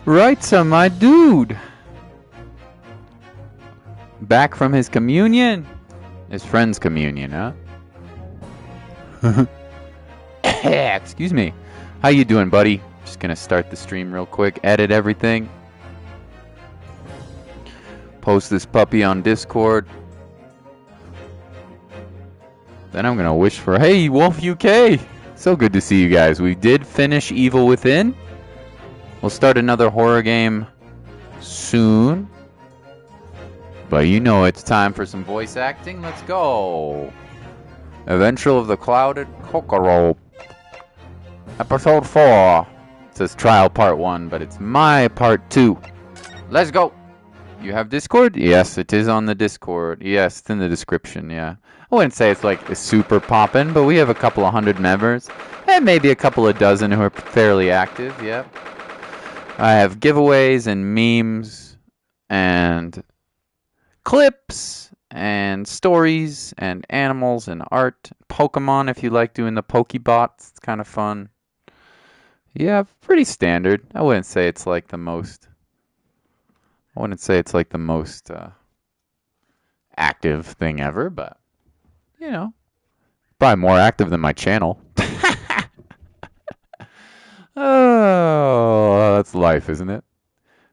Right, so my dude. Back from his communion. His friend's communion, huh? Excuse me. How you doing, buddy? Just gonna start the stream real quick, edit everything. Post this puppy on Discord. Then I'm gonna wish for, hey, Wolf UK! So good to see you guys. We did finish Evil Within. We'll start another horror game soon. But you know it's time for some voice acting. Let's go. Adventure of the Clouded Kokoro. Episode 4. It says Trial Part 1, but it's my Part 2. Let's go. You have Discord? Yes, it is on the Discord. Yes, it's in the description, yeah. I wouldn't say it's like super poppin', but we have a couple of hundred members. And maybe a couple of dozen who are fairly active, yep. I have giveaways and memes and clips and stories and animals and art. Pokemon if you like doing the Pokebots. It's kind of fun. Yeah, pretty standard. I wouldn't say it's like the most active thing ever, but you know, probably more active than my channel. Oh, that's life, isn't it?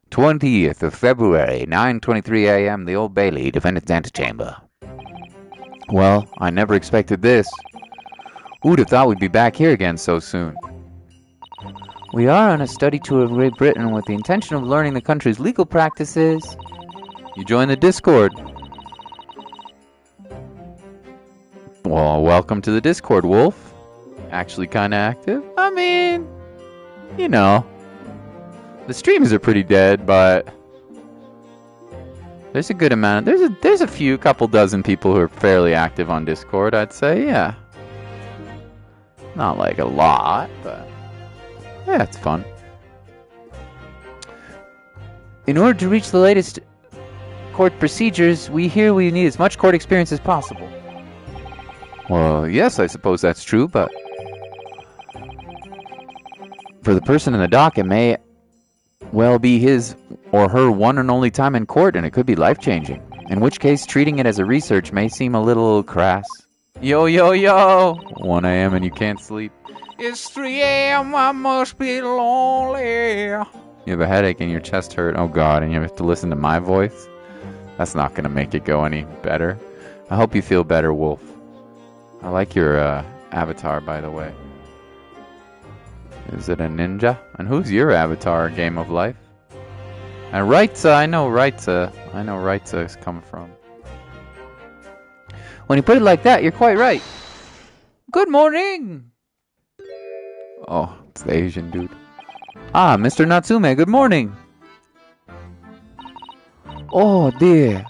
20th of February, 9:23 a.m., the Old Bailey, Defendant's Antechamber. Well, I never expected this. Who'd have thought we'd be back here again so soon? We are on a study tour of Great Britain with the intention of learning the country's legal practices. You join the Discord. Well, welcome to the Discord, Wolf. Actually kind of active? I mean, you know. The streams are pretty dead, but there's a good amount. There's a couple dozen people who are fairly active on Discord, I'd say, yeah. Not like a lot, but yeah, it's fun. In order to reach the latest court procedures, we need as much court experience as possible. Well, yes, I suppose that's true, but for the person in the dock, it may well be his or her one and only time in court, and it could be life-changing. In which case, treating it as a research may seem a little crass. Yo, yo, yo! 1 a.m. and you can't sleep. It's 3 a.m. I must be lonely. You have a headache and your chest hurt. Oh god, and you have to listen to my voice? That's not gonna make it go any better. I hope you feel better, Wolf. I like your avatar, by the way. Is it a ninja? And who's your avatar, Game of Life? And Raitza, I know Raitza is coming from. When you put it like that, you're quite right. Good morning! Oh, it's the Asian dude. Ah, Mr. Natsume, good morning! Oh dear.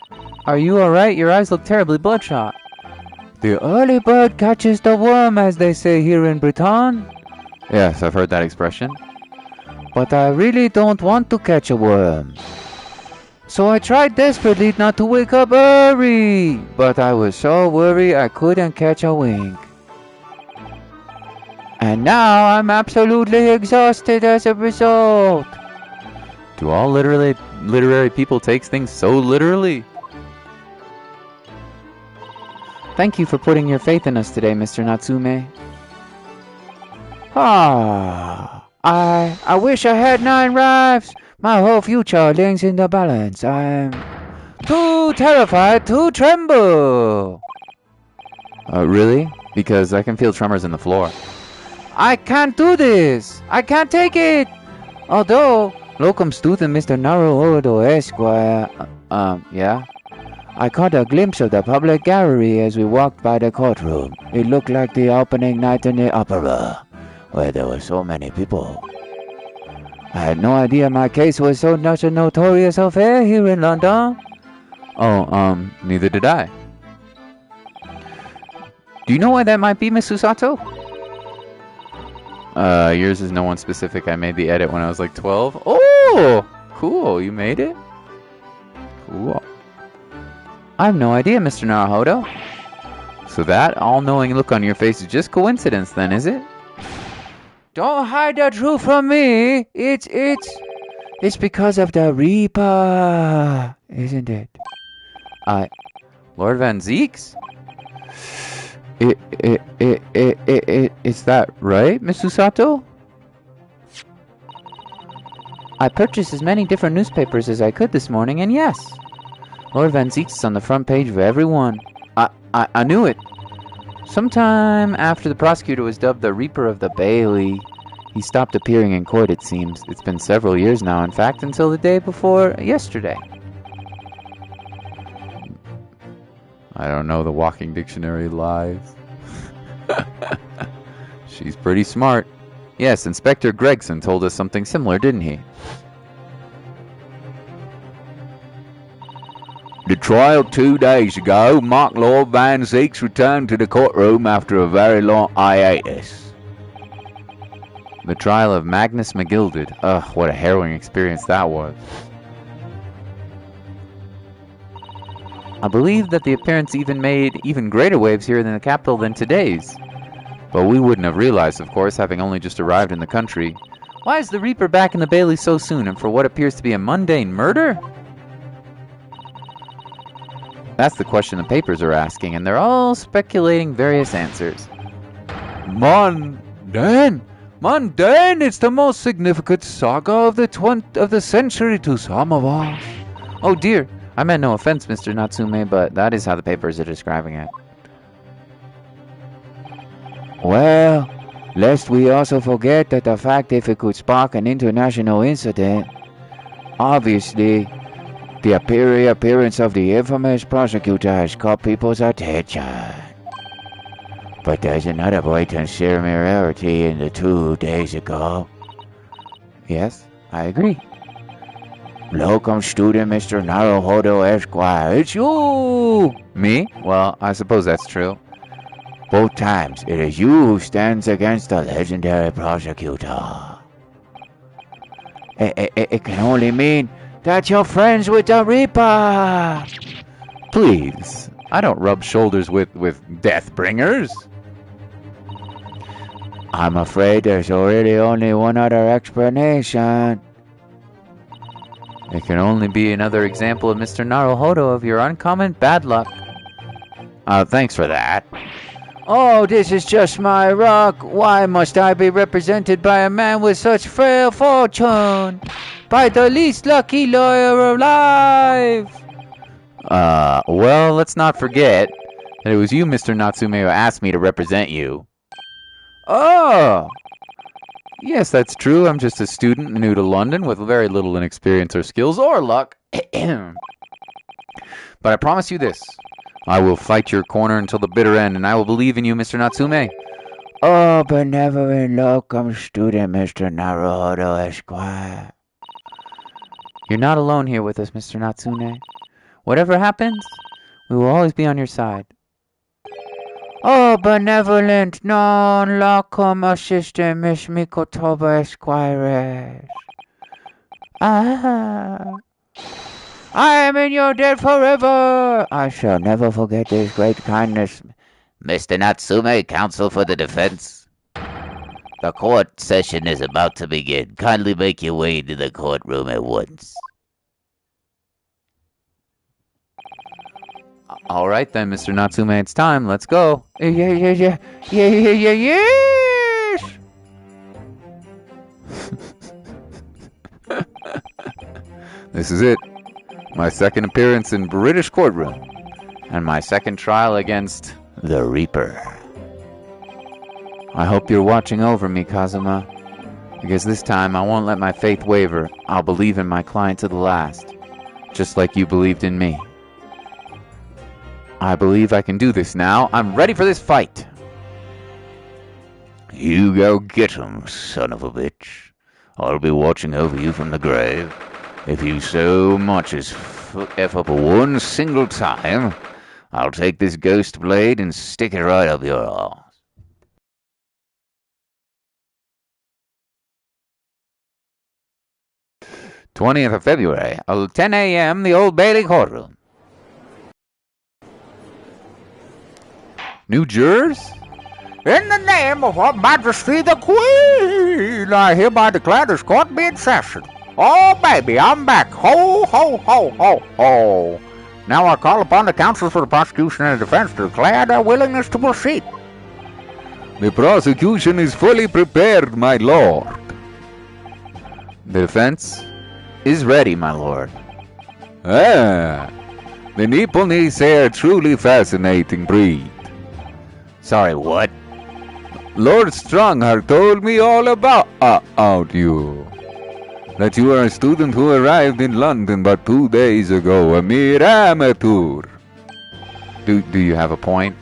Are you alright? Your eyes look terribly bloodshot. The early bird catches the worm, as they say here in Britain. Yes, I've heard that expression. But I really don't want to catch a worm. So I tried desperately not to wake up early. But I was so worried I couldn't catch a wink. And now I'm absolutely exhausted as a result. Do all literary people take things so literally? Thank you for putting your faith in us today, Mr. Natsume. I wish I had 9 lives. My whole future hangs in the balance. I'm too terrified to tremble. Really? Because I can feel tremors in the floor. I can't do this. I can't take it. Although, locum student Mr. Naruhodo Esquire, yeah? I caught a glimpse of the public gallery as we walked by the courtroom. It looked like the opening night in the opera, where there were so many people. I had no idea my case was so much a notorious affair here in London. Oh, neither did I. Do you know why that might be, Miss Susato? Yours is no one specific. I made the edit when I was like 12. Oh, cool. You made it? Cool. I have no idea, Mr. Naruhodo. So that all-knowing look on your face is just coincidence then, is it? Don't hide the truth from me. It's It's because of the Reaper, isn't it? Lord Van Zeeks? Is that right, Miss Usato? I purchased as many different newspapers as I could this morning, and yes, Lord Van Zeeks is on the front page of every one. I knew it. Sometime after the prosecutor was dubbed the Reaper of the Bailey, he stopped appearing in court, it seems. It's been several years now, in fact, until the day before yesterday. I don't know, the Walking Dictionary lies. She's pretty smart. Yes, Inspector Gregson told us something similar, didn't he? The trial 2 days ago marked Lord Van Zeeks' return to the courtroom after a very long hiatus. The trial of Magnus McGilded. Ugh, what a harrowing experience that was. I believe that the appearance even made even greater waves here in the capital than today's. But we wouldn't have realized, of course, having only just arrived in the country. Why is the Reaper back in the Bailey so soon, and for what appears to be a mundane murder? That's the question the papers are asking, and they're all speculating various answers. Mundane? Mundane! It's the most significant saga of the century to some of us. Oh dear, I meant no offense, Mr. Natsume, but that is how the papers are describing it. Well, lest we also forget that the fact if it could spark an international incident. Obviously, the appearance of the infamous prosecutor has caught people's attention. But there's another blatant similarity in the 2 days ago. Yes, I agree. Locum student Mr. Naruhodo Esquire, it's you! Me? Well, I suppose that's true. Both times, it is you who stands against the legendary prosecutor. It can only mean that you're friends with the Reaper! Please, I don't rub shoulders with Deathbringers. I'm afraid there's really only one other explanation. It can only be another example of Mr. Naruhodo of your uncommon bad luck. Thanks for that. Oh, this is just my luck. Why must I be represented by a man with such frail fortune? By the least lucky lawyer alive! Well, let's not forget that it was you, Mr. Natsume, who asked me to represent you. Oh! Yes, that's true. I'm just a student new to London with very little inexperience or skills or luck. But I promise you this. I will fight your corner until the bitter end, and I will believe in you, Mr. Natsume. Oh, benevolent locum student, Mr. Naruhodo Esquire. You're not alone here with us, Mr. Natsume. Whatever happens, we will always be on your side. Oh, benevolent non-locum assistant, Miss Mikotoba Esquire. I am in your debt forever. I shall never forget this great kindness. Mr. Natsume, counsel for the defense. The court session is about to begin. Kindly make your way into the courtroom at once. All right then, Mr. Natsume, it's time. Let's go. Yes. This is it. My second appearance in British courtroom. And my second trial against the Reaper. I hope you're watching over me, Kazuma. Because this time I won't let my faith waver. I'll believe in my client to the last. Just like you believed in me. I believe I can do this now. I'm ready for this fight. You go get him, son of a bitch. I'll be watching over you from the grave. If you so much as F up one single time, I'll take this ghost blade and stick it right up your arse. 20th of February, 10 a.m., the Old Bailey courtroom. New jurors? In the name of Her Majesty the Queen, I hereby declare this court be in session. Oh, baby, I'm back. Ho, ho, ho, ho, ho. Now I call upon the counsel for the prosecution and the defense to declare their willingness to proceed. The prosecution is fully prepared, my lord. The defense is ready, my lord. Ah, the Nipponese are a truly fascinating breed. Sorry, what? Lord Stronghart told me all about you. That you are a student who arrived in London but 2 days ago, a mere amateur. Do you have a point?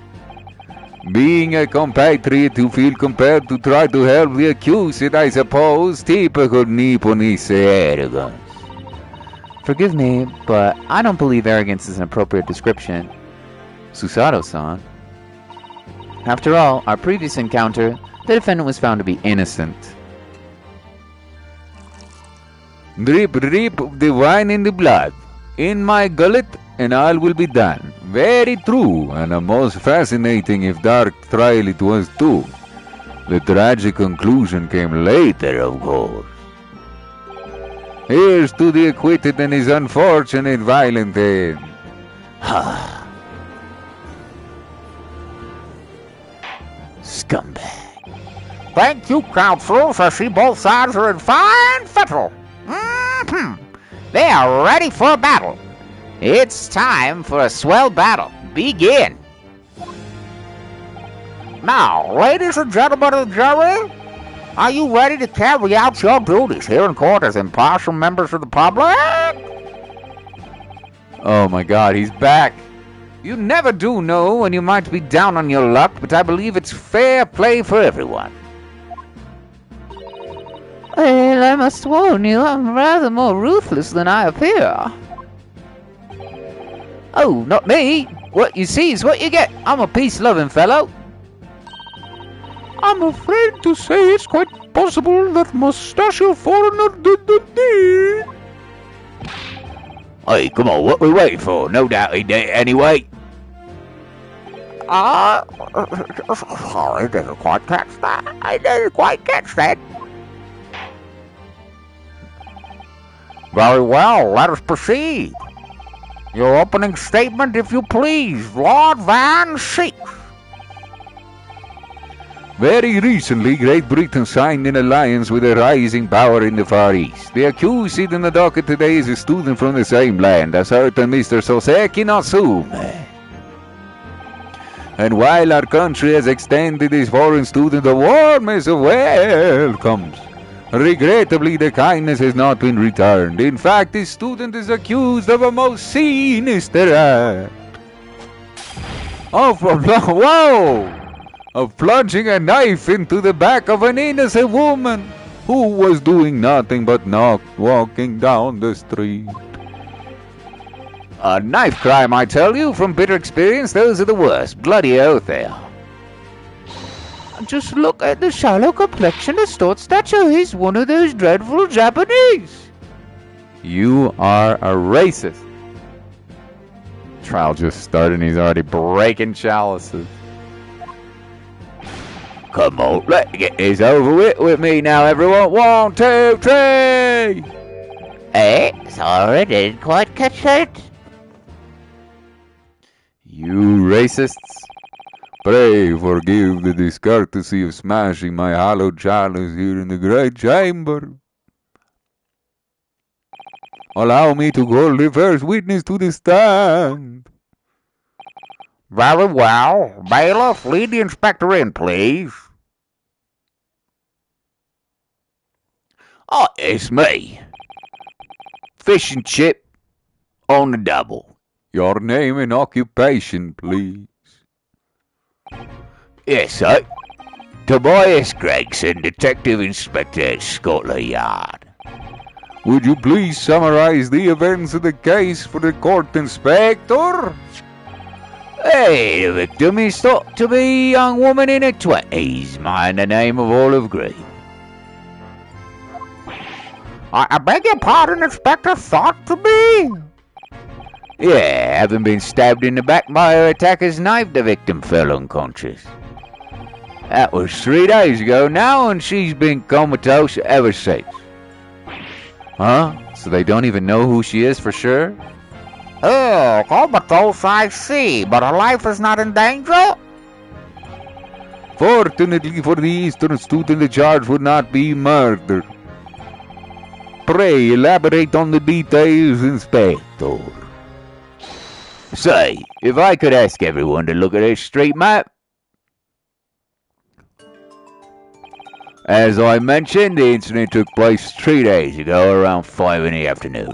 Being a compatriot who feel compelled to try to help the accused, I suppose, typical Nipponese arrogance. Forgive me, but I don't believe arrogance is an appropriate description. Susato-san. After all, our previous encounter, the defendant was found to be innocent. Drip, drip, the wine in the blood. In my gullet, and all will be done. Very true, and a most fascinating if dark trial it was too. The tragic conclusion came later, of course. Here's to the acquitted and his unfortunate violent end. Scumbag. Thank you, counsels. I see both sides are in fine fettle. They are ready for a battle. It's time for a swell battle. Begin. Now, ladies and gentlemen of the jury, are you ready to carry out your duties here in court as impartial members of the public? Oh my god, he's back. You never do know when you might be down on your luck, but I believe it's fair play for everyone. Well, I must warn you, I'm rather more ruthless than I appear. Oh, not me. What you see is what you get. I'm a peace-loving fellow. I'm afraid to say it's quite possible that Mustachio Foreigner did the deed. Hey, come on, what we waiting for? No doubt he did anyway. Sorry, didn't quite catch that. I didn't quite catch that. Very well, let us proceed. Your opening statement, if you please, Lord Van Seek. Very recently, Great Britain signed an alliance with a rising power in the Far East. The accused in the docket today is a student from the same land, a certain Mr. Soseki Natsume. And while our country has extended this foreign student the warmest of welcomes, regrettably the kindness has not been returned. In fact, this student is accused of a most sinister act. Of plunging a knife into the back of an innocent woman who was doing nothing but not walking down the street. A knife crime, I tell you, from bitter experience, those are the worst. Bloody oath they are. Just look at the shallow complexion and stout stature. He's one of those dreadful Japanese. You are a racist. Trial just started and he's already breaking chalices. Come on, let's get this over with me now, everyone. 1, 2, 3. Sorry, didn't quite catch that. You racists. Pray forgive the discourtesy of smashing my hallowed chalice here in the great chamber. Allow me to call the first witness to the stand. Very well. Bailiff, lead the inspector in, please. Oh, it's me. Fish and chip on the double. Your name and occupation, please. Yes, sir. Tobias Gregson, Detective Inspector at Scotland Yard. Would you please summarize the events of the case for the court, Inspector? Hey, the victim is thought to be a young woman in her 20s, mind the name of Olive Green. I beg your pardon, Inspector, thought to be? Yeah, having been stabbed in the back by her attacker's knife, the victim fell unconscious. That was 3 days ago now, and she's been comatose ever since. Huh? So they don't even know who she is for sure? Oh, comatose I see, but her life is not in danger? Fortunately for the Eastern student, the charge would not be murder. Pray elaborate on the details, Inspector. Say, if I could ask everyone to look at this street map. As I mentioned, the incident took place 3 days ago around 5 in the afternoon.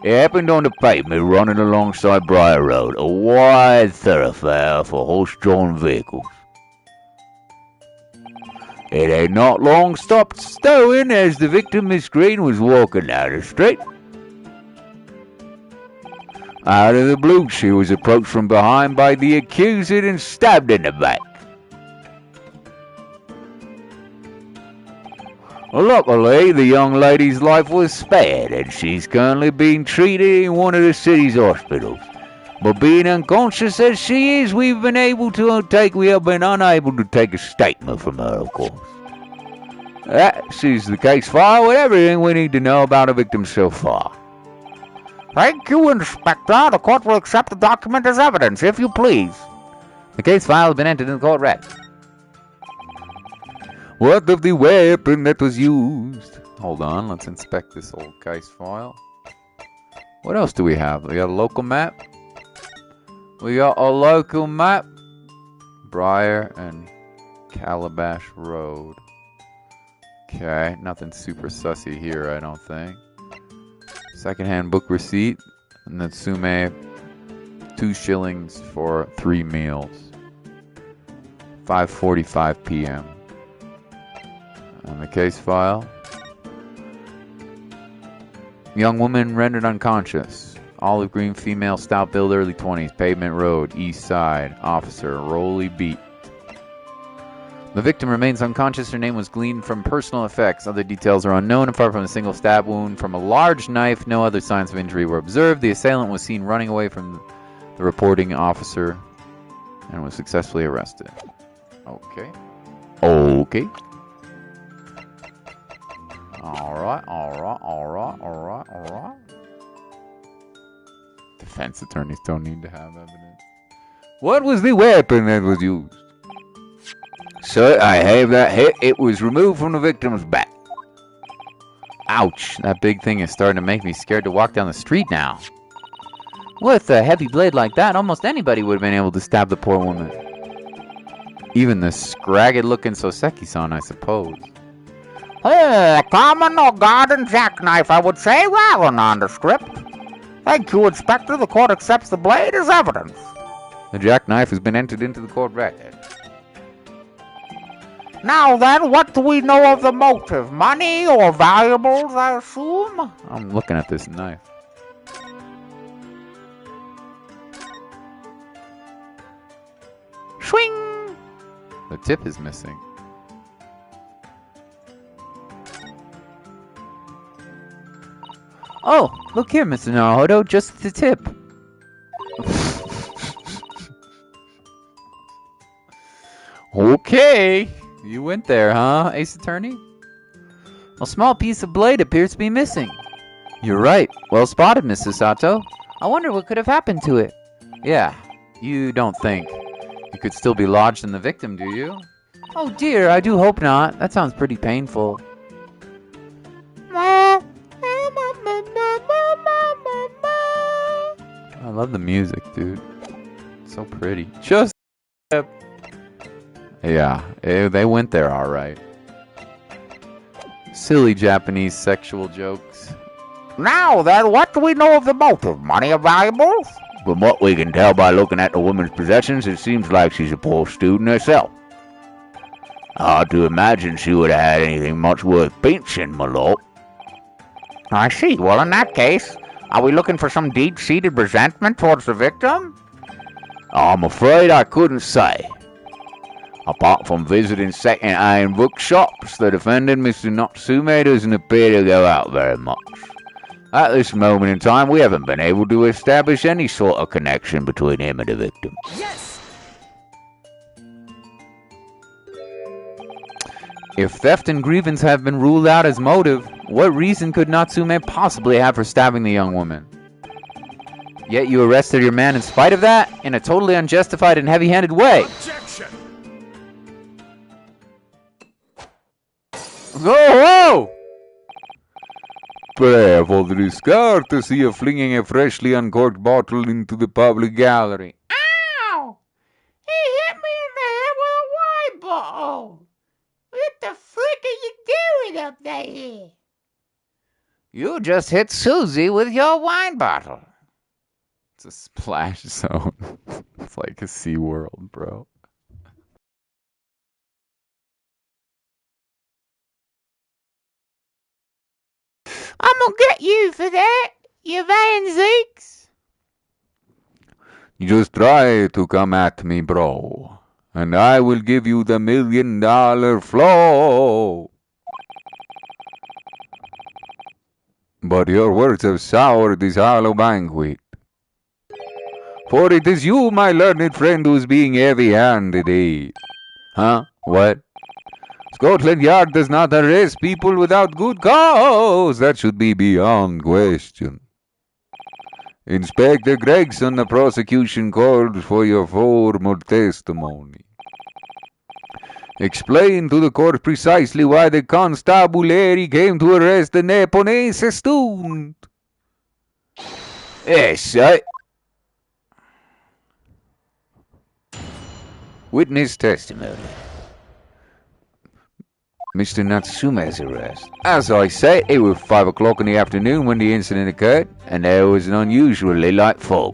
It happened on the pavement running alongside Briar Road, a wide thoroughfare for horse-drawn vehicles. It had not long stopped stowing as the victim, Miss Green, was walking down the street. Out of the blue, she was approached from behind by the accuser and stabbed in the back. Luckily, the young lady's life was spared, and she's currently being treated in one of the city's hospitals. But being unconscious as she is, we have been unable to take a statement from her, of course. That sees the case file with everything we need to know about the victim so far. Thank you, Inspector. The court will accept the document as evidence, if you please. The case file has been entered in the court record. What of the weapon that was used? Hold on, let's inspect this old case file. What else do we have? We got a local map. Briar and Calabash Road. Okay, nothing super sussy here, I don't think. Secondhand book receipt. And Natsume, 2 shillings for 3 meals. 5:45 p.m. On the case file. Young woman rendered unconscious. Olive green female, stout build, early 20s. Pavement Road, East Side. Officer, Rolly Beat. The victim remains unconscious. Her name was gleaned from personal effects. Other details are unknown. Apart from a single stab wound from a large knife, no other signs of injury were observed. The assailant was seen running away from the reporting officer and was successfully arrested. Okay. Alright. Defense attorneys don't need to have evidence. What was the weapon that was used? Sir, I have that hit. It was removed from the victim's back. Ouch, that big thing is starting to make me scared to walk down the street now. With a heavy blade like that, almost anybody would have been able to stab the poor woman. Even the scragged-looking Soseki-san, I suppose. A common or garden jackknife, I would say, rather nondescript. Thank you, Inspector. The court accepts the blade as evidence. The jackknife has been entered into the court record. Now then, what do we know of the motive? Money or valuables, I assume? I'm looking at this knife. Swing! The tip is missing. Oh, look here, Mr. Naruhodo, just the tip. Okay, you went there, huh, Ace Attorney? A small piece of blade appears to be missing. You're right. Well spotted, Mrs. Sato. I wonder what could have happened to it. Yeah, you don't think it could still be lodged in the victim, do you? Oh dear, I do hope not. That sounds pretty painful. I love the music, dude. It's so pretty. Just... Yeah, they went there all right. Silly Japanese sexual jokes. Now then, what do we know of the motive? Money or valuables? From what we can tell by looking at the woman's possessions, it seems like she's a poor student herself. Hard to imagine she would have had anything much worth pinching, my lord. I see. Well, in that case, are we looking for some deep-seated resentment towards the victim? I'm afraid I couldn't say. Apart from visiting second-hand bookshops, the defendant, Mr. Natsume, doesn't appear to go out very much. At this moment in time, we haven't been able to establish any sort of connection between him and the victim. Yes! If theft and grievance have been ruled out as motive, What reason could Natsume possibly have for stabbing the young woman? Yet you arrested your man in spite of that, in a totally unjustified and heavy-handed way. Objection! Whoa! Bravo, the courtesy of flinging a freshly uncorked bottle into the public gallery. Ow! He hit me in the head with a wine bottle. What the frick are you doing up there? You just hit Susie with your wine bottle. It's a splash zone. It's like a SeaWorld, bro. I'm gonna get you for that, you Van Zeeks. You just try to come at me, bro, and I will give you the $1 million flow. But your words have soured this hollow banquet. For it is you, my learned friend, who is being heavy-handed, eh? Huh? What? Scotland Yard does not arrest people without good cause. That should be beyond question. Inspector Gregson, the prosecution called for your formal testimony. Explain to the court precisely why the constabulary came to arrest the Nepalese student. Yes, sir. Witness testimony. Mr. Natsume's arrest. As I said, it was 5 o'clock in the afternoon when the incident occurred, and there was an unusually light fog.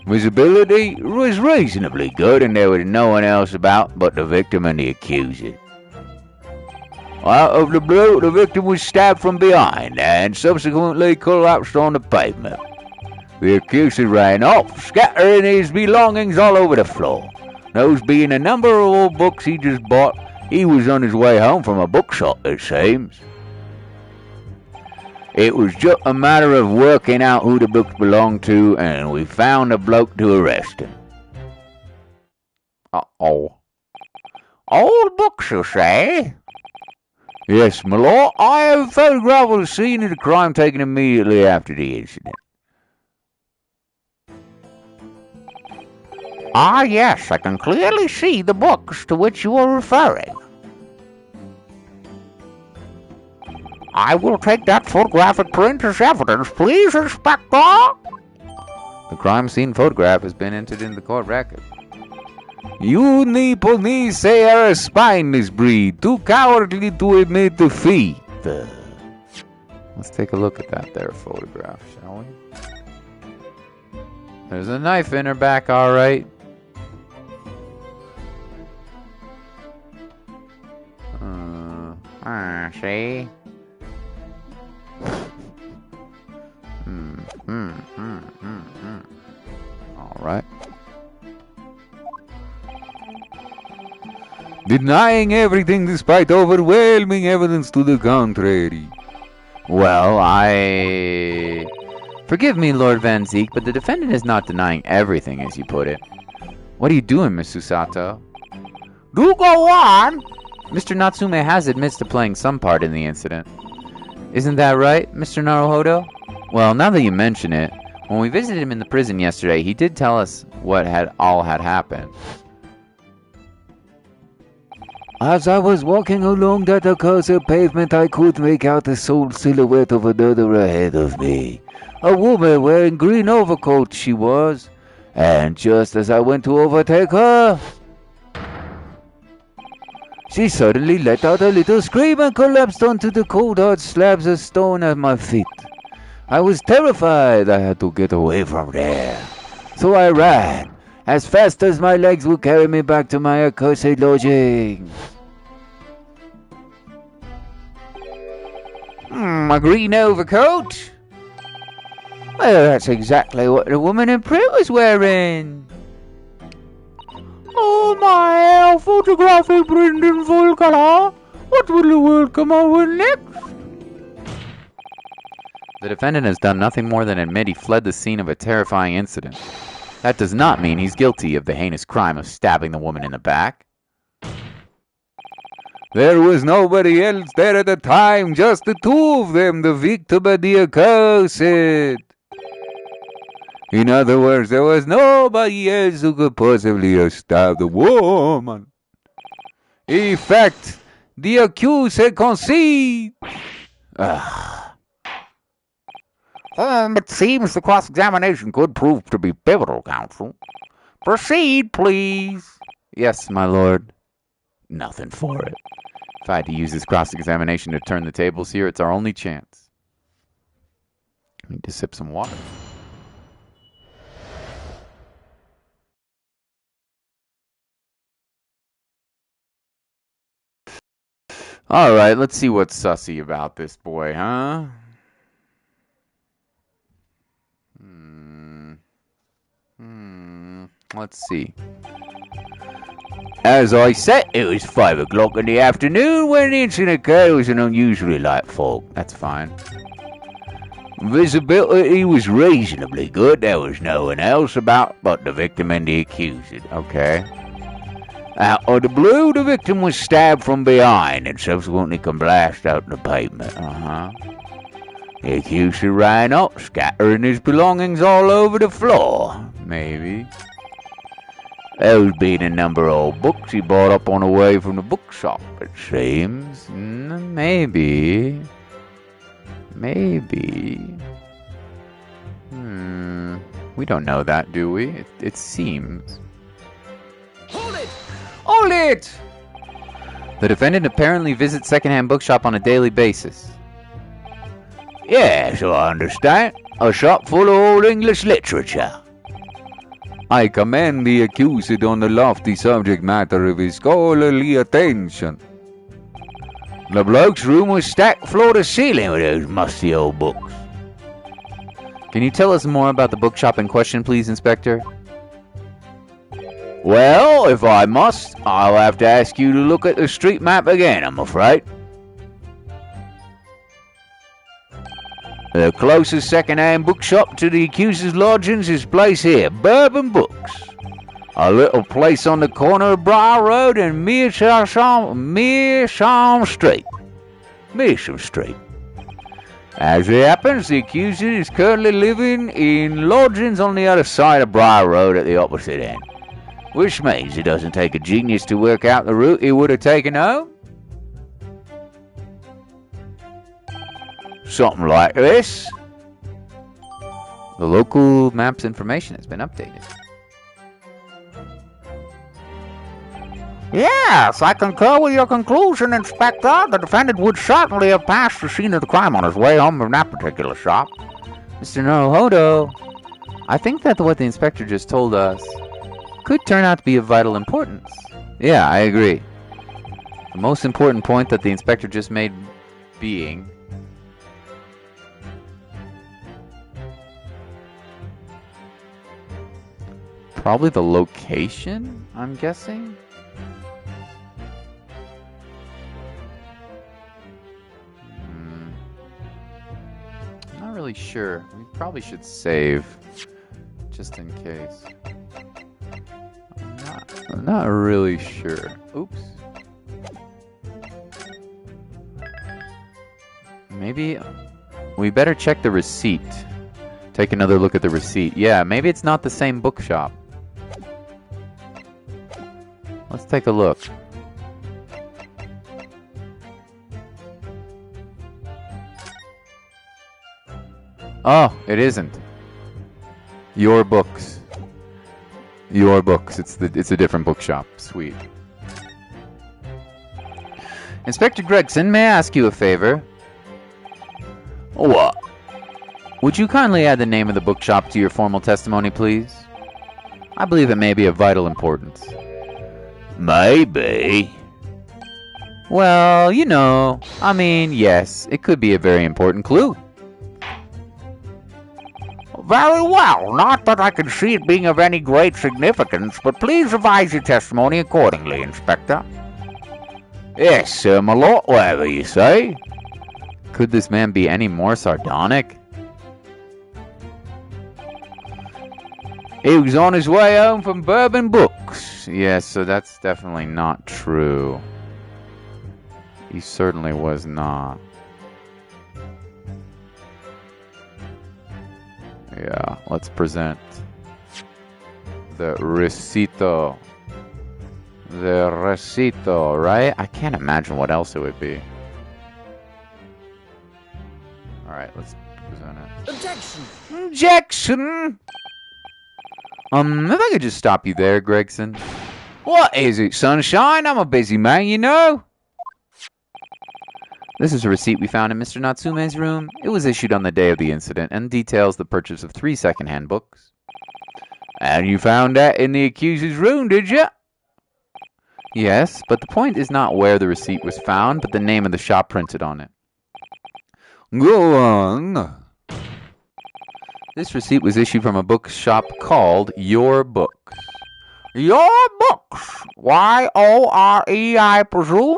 Visibility was reasonably good, and there was no one else about but the victim and the accuser. Out of the blue, the victim was stabbed from behind and subsequently collapsed on the pavement. The accuser ran off, scattering his belongings all over the floor. Those being a number of old books he just bought. He was on his way home from a bookshop, it seems. It was just a matter of working out who the books belonged to, and we found a bloke to arrest him. Uh-oh. Old books, you say? Yes, my lord. I have a photograph of the scene of the crime taken immediately after the incident. Ah, yes, I can clearly see the books to which you are referring. I will take that photographic print as evidence, please, Inspector. The crime scene photograph has been entered into the court record. You Nipponese are a spineless breed, too cowardly to admit defeat. Let's take a look at that there photograph, shall we? There's a knife in her back, all right. See? All right. Denying everything despite overwhelming evidence to the contrary. Well, forgive me, Lord Van Zeek, but the defendant is not denying everything, as you put it. What are you doing, Miss Susato? Do go on. Mr. Natsume has admits to playing some part in the incident. Isn't that right, Mr. Naruhodo? Well, now that you mention it, when we visited him in the prison yesterday, he did tell us what had happened. As I was walking along that accursed pavement, I could make out the sole silhouette of another ahead of me. A woman wearing green overcoat she was. And just as I went to overtake her, she suddenly let out a little scream and collapsed onto the cold hard slabs of stone at my feet. I was terrified. I had to get away from there. So I ran, as fast as my legs would carry me back to my accursed lodgings. A green overcoat? Well, that's exactly what the woman in print was wearing. Oh my, photographic print in full color. What will the world come out with next? The defendant has done nothing more than admit he fled the scene of a terrifying incident. That does not mean he's guilty of the heinous crime of stabbing the woman in the back. There was nobody else there at the time, just the two of them, the victim and the accursed. In other words, there was nobody else who could possibly have stabbed the woman. In fact, the accused had conceded. It seems the cross-examination could prove to be pivotal, counsel. Proceed, please. Yes, my lord. Nothing for it. If I had to use this cross-examination to turn the tables here, it's our only chance. I need to sip some water. Alright, let's see what's sussy about this boy, huh? Let's see. As I said, it was 5 o'clock in the afternoon when the incident occurred. It was an unusually light fog. That's fine. Visibility was reasonably good. There was no one else about but the victim and the accused. Okay. Out of the blue, the victim was stabbed from behind and subsequently collapsed out in the pavement. The accused ran up, scattering his belongings all over the floor. Maybe. Those being a number of old books he bought up on the way from the bookshop, it seems. Maybe. Maybe. We don't know that, do we? It seems. Hold it! Hold it! The defendant apparently visits secondhand bookshop on a daily basis. Yeah, so I understand. A shop full of old English literature. I commend the accused on the lofty subject matter of his scholarly attention. The bloke's room was stacked floor to ceiling with those musty old books. Can you tell us more about the bookshop in question, please, Inspector? Well, if I must, I'll have to ask you to look at the street map again, I'm afraid. The closest second-hand bookshop to the accused's lodgings is placed here, Bourbon Books. A little place on the corner of Briar Road and Meerschaum Street. Meerschaum Street. As it happens, the accused is currently living in lodgings on the other side of Briar Road at the opposite end. Which means it doesn't take a genius to work out the route he would have taken home. Something like this. The local maps information has been updated. Yes, I concur with your conclusion, Inspector. The defendant would certainly have passed the scene of the crime on his way home from that particular shop. Mr. Naruhodo, I think that what the inspector just told us could turn out to be of vital importance. Yeah, I agree. The most important point that the inspector just made being probably the location, I'm guessing? Not really sure. We probably should save just in case. I'm not really sure. Oops. Maybe we better check the receipt. Take another look at the receipt. Yeah, maybe it's not the same bookshop. Let's take a look. Oh, it isn't. Your Books. Your Books. It's a different bookshop. Sweet. Inspector Gregson, may I ask you a favor? What? Would you kindly add the name of the bookshop to your formal testimony, please? I believe it may be of vital importance. Maybe. Well, you know, I mean, yes, it could be a very important clue. Very well. Not that I can see it being of any great significance, but please revise your testimony accordingly, Inspector. Yes, sir, my lord, whatever you say. Could this man be any more sardonic? He was on his way home from Bourbon Books. Yes, so that's definitely not true. He certainly was not. Yeah, let's present the recito. The recito, right? I can't imagine what else it would be. Alright, let's present it. Objection! Objection! If I could just stop you there, Gregson. What is it, Sunshine? I'm a busy man, you know. This is a receipt we found in Mr. Natsume's room. It was issued on the day of the incident and details the purchase of 3 second-hand books. And you found that in the accuser's room, did you? Yes, but the point is not where the receipt was found, but the name of the shop printed on it. Go on. This receipt was issued from a bookshop called Your Books. Your Books? Y-O-R-E, I presume?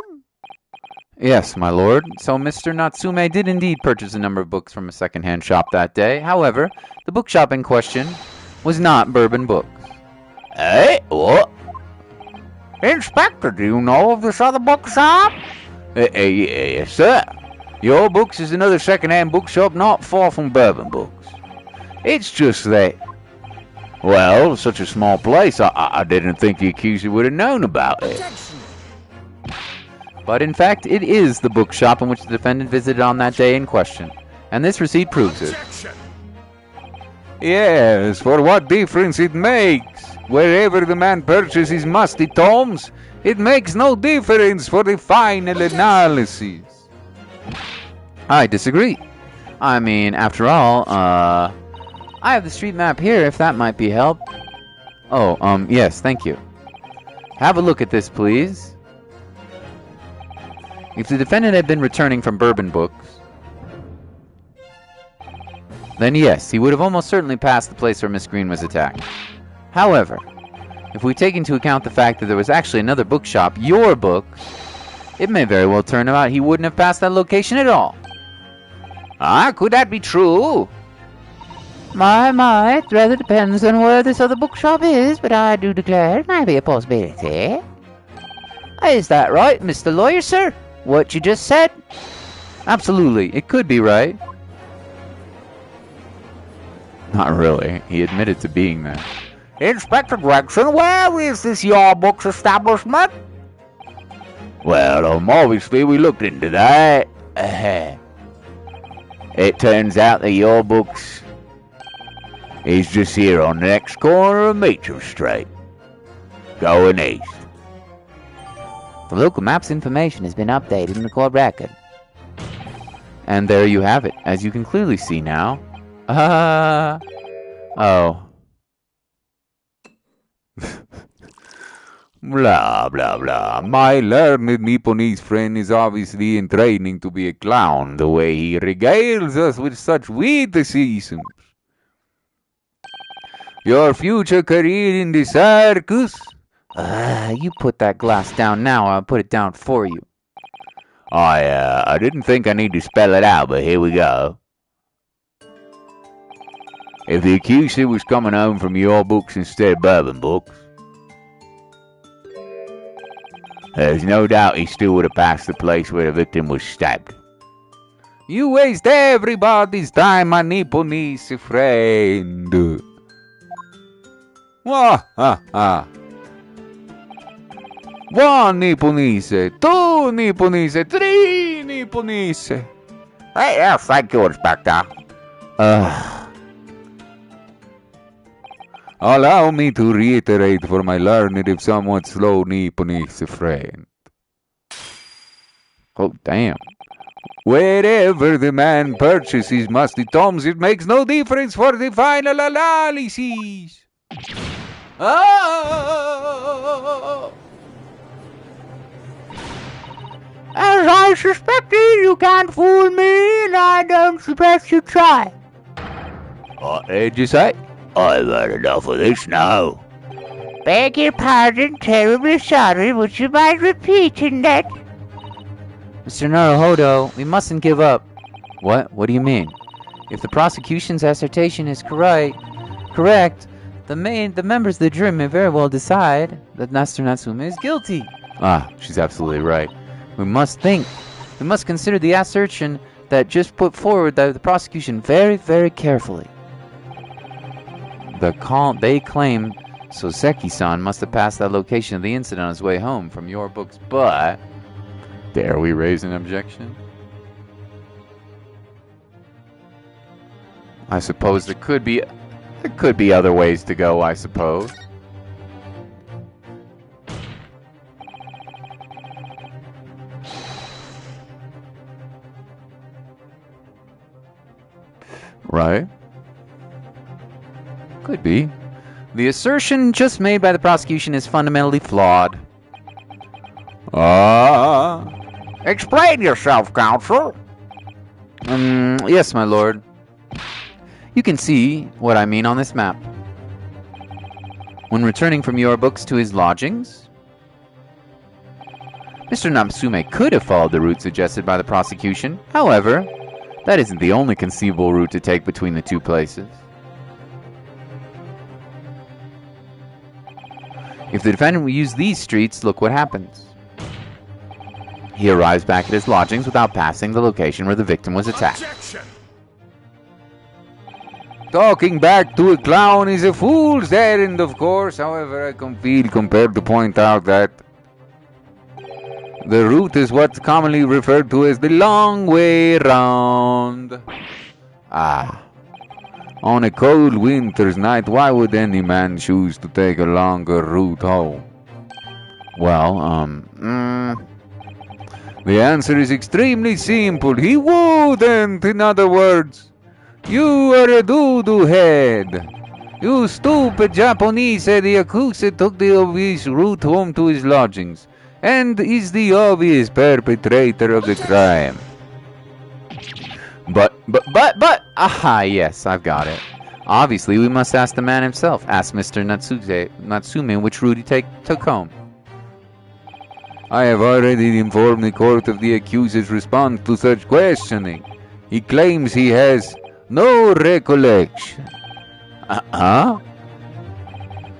Yes, my lord. So Mr. Natsume did indeed purchase a number of books from a second-hand shop that day. However, the bookshop in question was not Bourbon Books. Eh? What? Inspector, do you know of this other bookshop? Yes, sir. Your Books is another second-hand bookshop not far from Bourbon Books. It's just that, well, such a small place, I didn't think the accuser would have known about it. But in fact, it is the bookshop in which the defendant visited on that day in question, and this receipt proves it. Yes, for what difference it makes. Wherever the man purchases musty tomes, it makes no difference for the final analysis. I disagree. I mean, after all, I have the street map here, if that might be help. Oh, yes, thank you. Have a look at this, please. If the defendant had been returning from Bourbon Books, then yes, he would have almost certainly passed the place where Miss Green was attacked. However, if we take into account the fact that there was actually another bookshop, Your Books, it may very well turn out he wouldn't have passed that location at all. Ah, could that be true? My, it rather depends on where this other bookshop is, but I do declare it might be a possibility. Is that right, Mr. Lawyer, sir? What you just said? Absolutely, it could be right. Not really. He admitted to being there. Inspector Gregson, where is this Your Books establishment? Well, obviously we looked into that. It turns out that Your Books is just here on the next corner of Meacham Street, going east. The local map's information has been updated in the court record. And there you have it, as you can clearly see now. Oh. Blah, blah, blah. My learned Nipponese friend is obviously in training to be a clown, the way he regales us with such witticisms. Your future career in the circus? You put that glass down now, I'll put it down for you. I didn't think I need to spell it out, but here we go. If the accuser was coming home from Your Books instead of Bourbon Books, there's no doubt he still would have passed the place where the victim was stabbed. You waste everybody's time, my Nipponese friend. Wah ha ha. One Nipponese, two Nipponese, three Nipponese. Hey, yes, thank you, Inspector. Allow me to reiterate for my learned if somewhat slow Nipponese friend. Oh, damn. Wherever the man purchases musty tomes, it makes no difference for the final analysis. Oh! As I suspected, you can't fool me, and I don't suggest you try. What did you say? I've had enough of this now. Beg your pardon, terribly sorry. Would you mind repeating that? Mr. Naruhodo, we mustn't give up. What? What do you mean? If the prosecution's assertion is correct, the members of the jury may very well decide that Mr. Natsume is guilty. Ah, she's absolutely right. We must consider the assertion that just put forward by the prosecution very, very carefully. They claim Soseki-san must have passed that location of the incident on his way home from your books, but... Dare we raise an objection? I suppose there could be other ways to go, I suppose. Right? Could be. The assertion just made by the prosecution is fundamentally flawed. Explain yourself, counsel. Yes, my lord. You can see what I mean on this map. When returning from your books to his lodgings, Mr. Natsume could have followed the route suggested by the prosecution. However, that isn't the only conceivable route to take between the two places. If the defendant will use these streets, look what happens. He arrives back at his lodgings without passing the location where the victim was attacked. Objection! Talking back to a clown is a fool's errand, of course. However, I feel compelled to point out that the route is what's commonly referred to as the long way round. On a cold winter's night, why would any man choose to take a longer route home? Well, the answer is extremely simple. He wouldn't, in other words. You are a doo-doo head. You stupid Japanese said the accused took the obvious route home to his lodgings and is the obvious perpetrator of the crime. But, yes, I've got it. Obviously, we must ask the man himself. Ask Mr. Natsume which route he took home. I have already informed the court of the accuser's response to such questioning. He claims he has no recollection.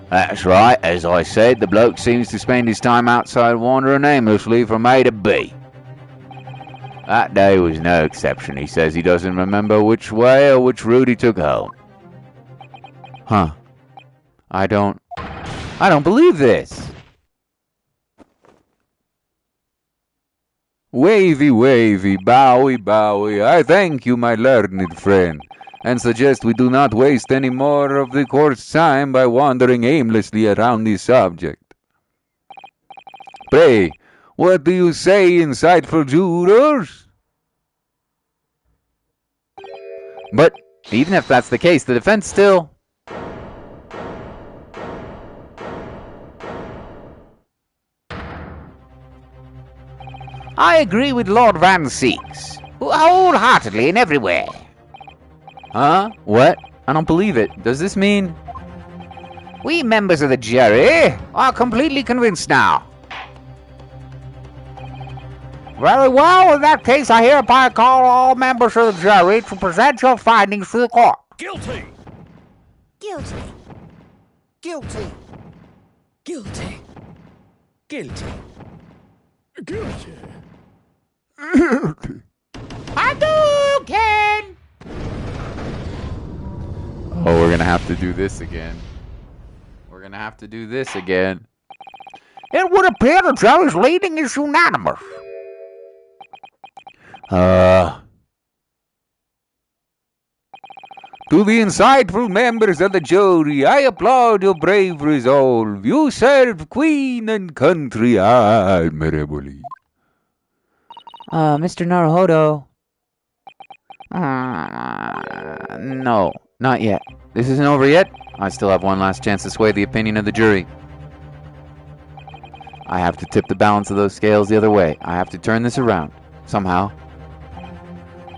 That's right. As I said, the bloke seems to spend his time outside wandering aimlessly from A to B. That day was no exception. He says he doesn't remember which way or which route he took home. Huh. I don't believe this. Wavy, bowy, bowy. I thank you, my learned friend, and suggest we do not waste any more of the court's time by wandering aimlessly around this subject. Pray, what do you say, insightful jurors? But even if that's the case, the defense still... I agree with Lord Van Seeks, wholeheartedly in every way. Huh? What? I don't believe it. Does this mean... We members of the jury are completely convinced now. Very well, in that case, I hereby call all members of the jury to present your findings to the court. Guilty! Guilty. Guilty. Guilty. Guilty. Guilty! Hadouken! Oh, we're gonna have to do this again. It would appear the jury's leading is unanimous. To the insightful members of the jury, I applaud your brave resolve. You serve Queen and country admirably. Mr. Naruhodo. No, not yet. This isn't over yet. I still have one last chance to sway the opinion of the jury. I have to tip the balance of those scales the other way. I have to turn this around. Somehow.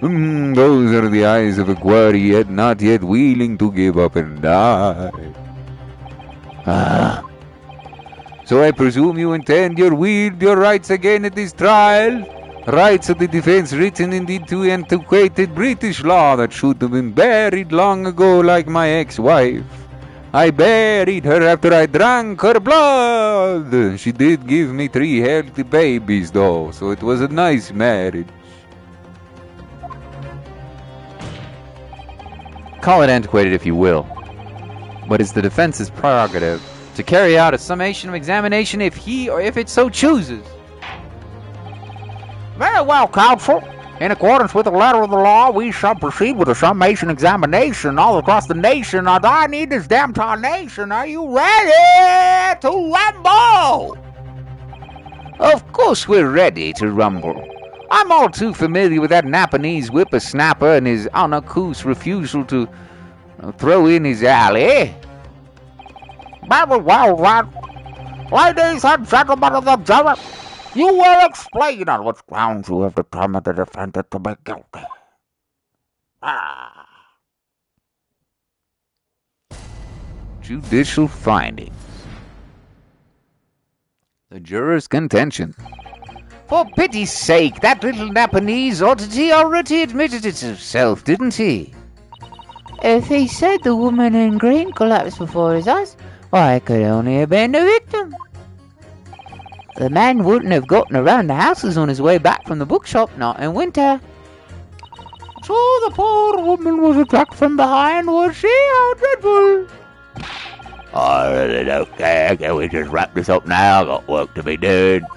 Those are the eyes of a quarry yet not yet willing to give up and die. So I presume you intend your wield your rights again at this trial? Rights of the defense written into antiquated British law that should have been buried long ago like my ex-wife. I buried her after I drank her blood. She did give me 3 healthy babies, though, so it was a nice marriage. Call it antiquated if you will, but it's the defense's prerogative to carry out a summation of examination if he or if it so chooses. Very well, counsel. In accordance with the letter of the law, we shall proceed with a summation examination all across the nation. Now, I need this damn tarnation. Are you ready to rumble? Of course we're ready to rumble. I'm all too familiar with that Napanese whippersnapper and his uncouth refusal to throw in his alley. Very well, then. Ladies and gentlemen of the jury, you will explain on what grounds you have determined the defendant to be guilty. Judicial findings. The juror's contention. For pity's sake, that little Napanese oddity already admitted it himself, didn't he? If he said the woman in green collapsed before his eyes, why, it could only have been the victim. The man wouldn't have gotten around the houses on his way back from the bookshop, not in winter. So the poor woman was attacked from behind, was she? How dreadful! I really don't care. Can we just wrap this up now? I've got work to be done.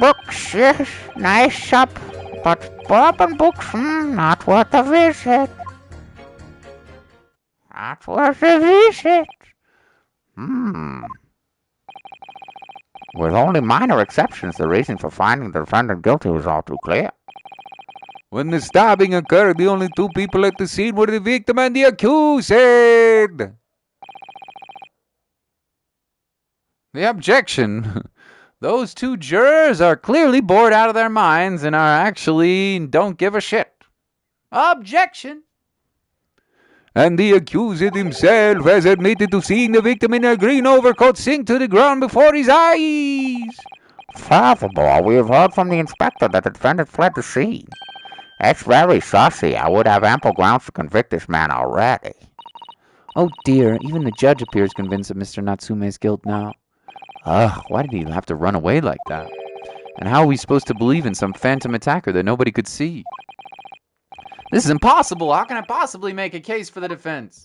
Books, yes, nice shop, but bourbon books, not worth a visit. Not worth a visit. With only minor exceptions, the reason for finding the defendant guilty was all too clear. When the stabbing occurred, the only 2 people at the scene were the victim and the accused. The objection. Those 2 jurors are clearly bored out of their minds and are actually don't give a shit. Objection. And the accused himself has admitted to seeing the victim in a green overcoat sink to the ground before his eyes. Furthermore, we have heard from the inspector that the defendant fled the scene. That's very saucy. I would have ample grounds to convict this man already. Oh dear, even the judge appears convinced of Mr. Natsume's guilt now. Ugh, why did he have to run away like that? And how are we supposed to believe in some phantom attacker that nobody could see? This is impossible! How can I possibly make a case for the defense?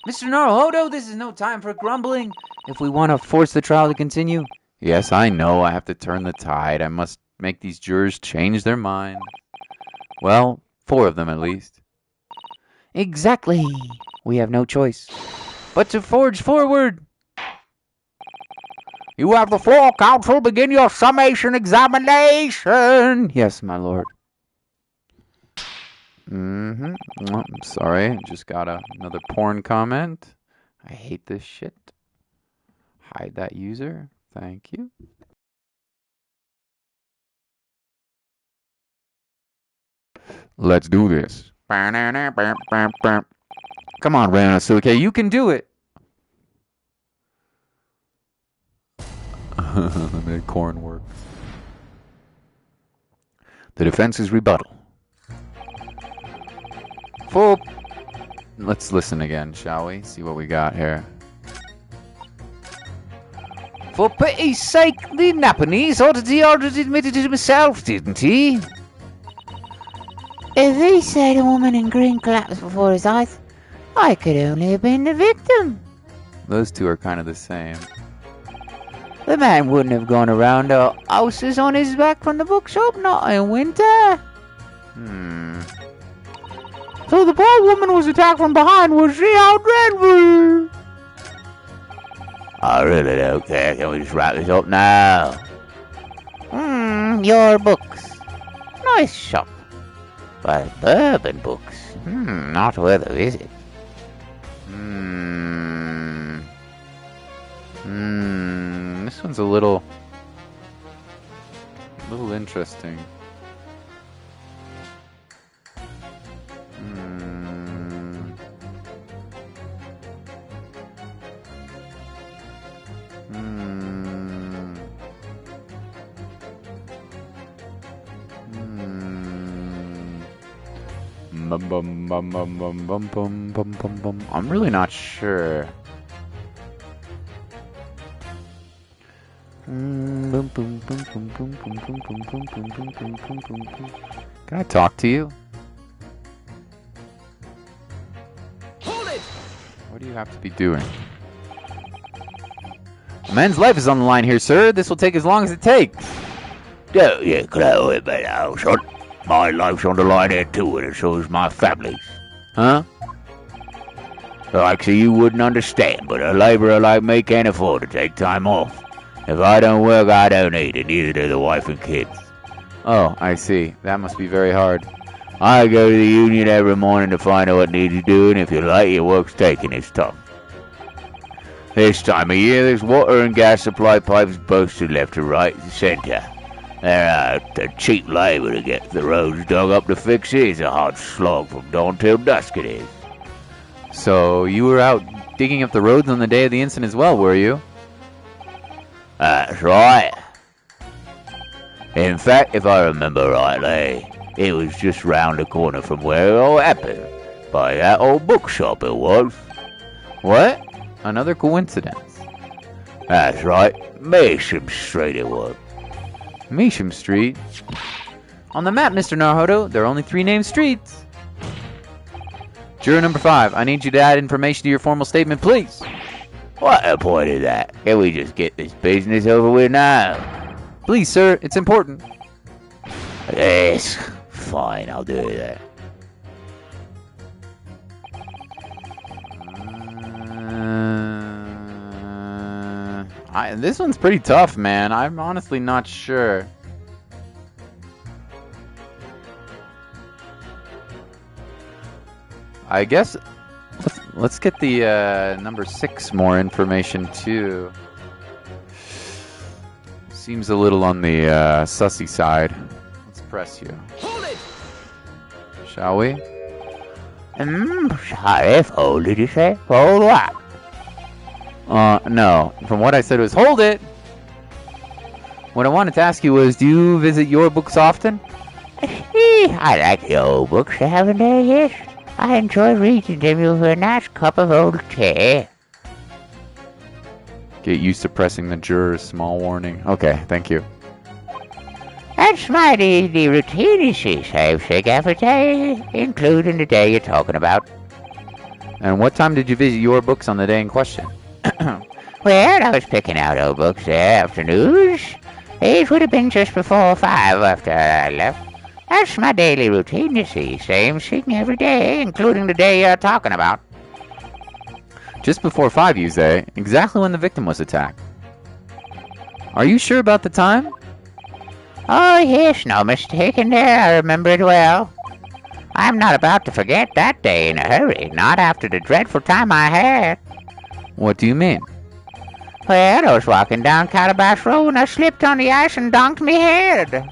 Mr. Naruhodo, this is no time for grumbling. If we want to force the trial to continue... Yes, I know, I have to turn the tide. I must make these jurors change their mind. Well, 4 of them at least. Exactly. We have no choice but to forge forward. You have the floor, counsel. Begin your summation examination. Yes, my lord. I'm sorry, just got another porn comment. I hate this shit. Hide that user. Thank you. Let's do this. Come on, Ryanosuke, you can do it. The corn works. The defense's rebuttal. Let's listen again, shall we? See what we got here. For pity's sake, the Napanese oddity already admitted it himself, didn't he? If he said a woman in green collapsed before his eyes, why, it could only have been the victim. Those 2 are kind of the same. The man wouldn't have gone around the houses on his back from the bookshop, not in winter. So the poor woman was attacked from behind, was she? How dreadful! I really don't care. Can we just wrap this up now? Your books. Nice shop. But bourbon books, not worth a visit. This one's a little interesting. I'm really not sure. Can I talk to you? Hold it! What do you have to be doing? A man's life is on the line here, sir. This will take as long as it takes. Don't you glow at me now, son. My life's on the line here too, and so is my family's. Huh? Like so you wouldn't understand, but a laborer like me can't afford to take time off. If I don't work, I don't eat, and neither do the wife and kids. Oh, I see. That must be very hard. I go to the union every morning to find out what needs doing. If you're late, your work's taking its tough. This time of year, there's water and gas supply pipes posted left to right and centre. They're out to cheap labour to get the roads dug up to fix it. It's a hard slog from dawn till dusk it is. So you were out digging up the roads on the day of the incident as well, were you? That's right. In fact, if I remember rightly, it was just round the corner from where it all happened. By that old bookshop it was. What? Another coincidence. That's right. Maysham Street it was. Measham Street? On the map, Mr. Naruhodo, there are only 3 named streets. Juror number 5, I need you to add information to your formal statement, please. What the point of that? Can we just get this business over with now? Please, sir, it's important. Yes. Fine, I'll do that. This one's pretty tough, man. I'm honestly not sure. I guess let's get the number 6 more information too. Seems a little on the sussy side. Let's press you. Hold it! Shall we? Sorry, hold did you say? Hold what? No. From what I said was, hold it! What I wanted to ask you was, do you visit your books often? I like the old books, haven't I? Yes. I enjoy reading them over a nice cup of old tea. Get used to pressing the juror's small warning. Okay, thank you. That's my daily routine, you see, Sick every day, including the day you're talking about. And what time did you visit your books on the day in question? Well, I was picking out old books there afternoons. It would have been just before 5 after I left. That's my daily routine, you see. Same thing every day, including the day you're talking about. Just before 5, you say? Exactly when the victim was attacked. Are you sure about the time? Oh, yes, no mistaking there. I remember it well. I'm not about to forget that day in a hurry, not after the dreadful time I had. What do you mean? Well, I was walking down Calabash Road and I slipped on the ice and donked me head.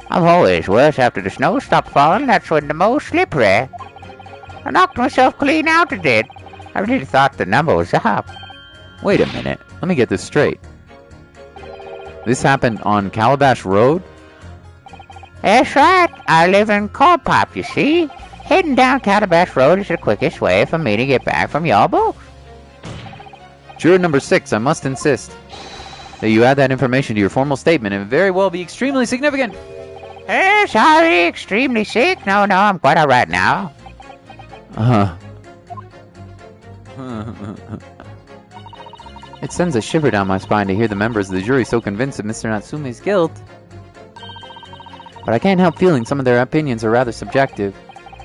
I'm always worse after the snow stopped falling. That's when the most slippery. I knocked myself clean out of it. I really thought the number was up. Wait a minute. Let me get this straight. This happened on Calabash Road? That's right. I live in Corpop, you see. Heading down Calabash Road is the quickest way for me to get back from your books. Juror number 6, I must insist that you add that information to your formal statement and very well be extremely significant. Sorry, extremely sick. No, I'm quite alright now. It sends a shiver down my spine to hear the members of the jury so convinced of Mr. Natsume's guilt. But I can't help feeling some of their opinions are rather subjective.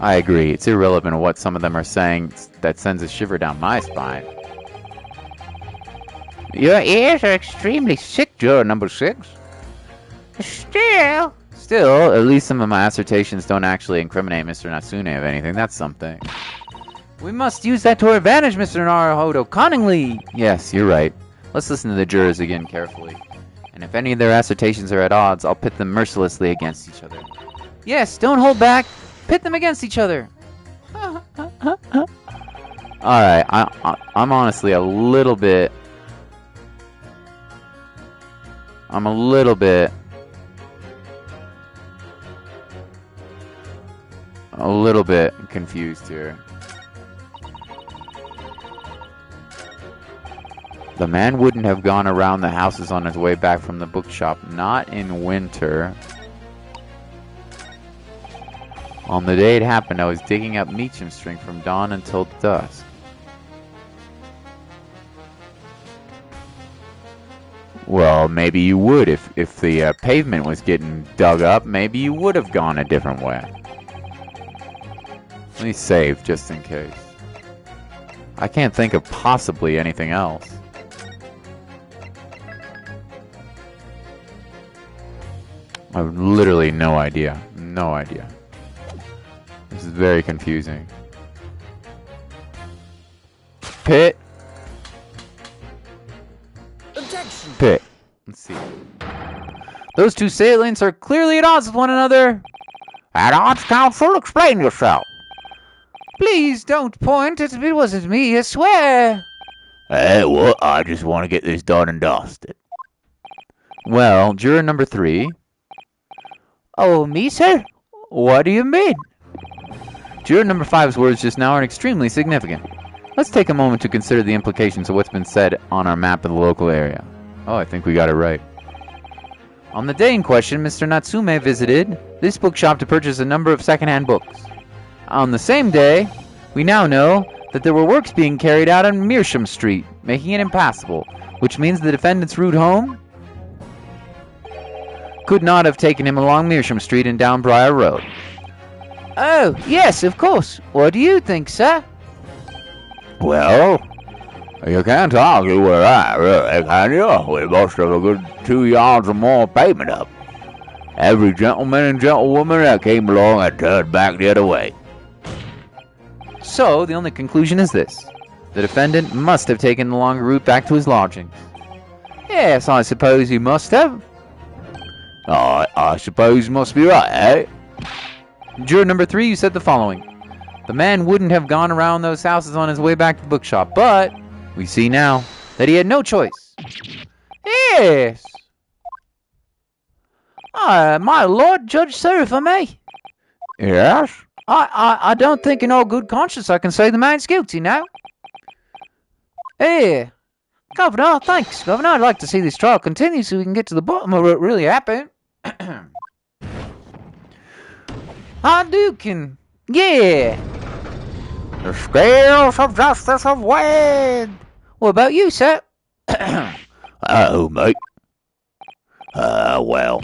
I agree, it's irrelevant what some of them are saying that sends a shiver down my spine. Your ears are extremely sick, juror number 6. Still, at least some of my assertions don't actually incriminate Mr. Natsume of anything. That's something. We must use that to our advantage, Mr. Naruhodo, cunningly! Yes, you're right. Let's listen to the jurors again carefully. And if any of their assertions are at odds, I'll pit them mercilessly against each other. Yes, don't hold back! Pit them against each other! Alright, I'm honestly a little bit... a little bit confused here. The man wouldn't have gone around the houses on his way back from the bookshop, not in winter. On the day it happened, I was digging up Meacham string from dawn until dusk. Well, maybe you would if the pavement was getting dug up. Maybe you would have gone a different way. Let me save just in case. I can't think of possibly anything else. I have literally no idea. No idea. This is very confusing. Pit. Objection. Pit. Let's see. Those two assailants are clearly at odds with one another. At odds, counsel, explain yourself. Please don't point. It wasn't me, I swear. Hey, what? I just want to get this done and dusted. Well, juror number 3. Oh, me, sir? What do you mean? Juror number 5's words just now are extremely significant. Let's take a moment to consider the implications of what's been said on our map of the local area. Oh, I think we got it right. On the day in question, Mr. Natsume visited this bookshop to purchase a number of secondhand books. On the same day, we now know that there were works being carried out on Mearsham Street, making it impassable, which means the defendant's route home could not have taken him along Mearsham Street and down Briar Road. Oh, yes, of course. What do you think, sir? Well, you can't argue with that, really, can you? We must have a good 2 yards or more pavement up. Every gentleman and gentlewoman that came along had turned back the other way. So, the only conclusion is this. The defendant must have taken the longer route back to his lodgings. Yes, I suppose you must have. I suppose you must be right, eh? Juror number 3, you said the following. The man wouldn't have gone around those houses on his way back to the bookshop, but we see now that he had no choice. Yes. My lord, judge, sir, if I may. Yes? I don't think in all good conscience I can say the man's guilty now. Hey, Governor, thanks, Governor. I'd like to see this trial continue so we can get to the bottom of what really happened. Hadouken! Yeah! The scales of justice have weighed. What about you, sir? Oh, mate. Well,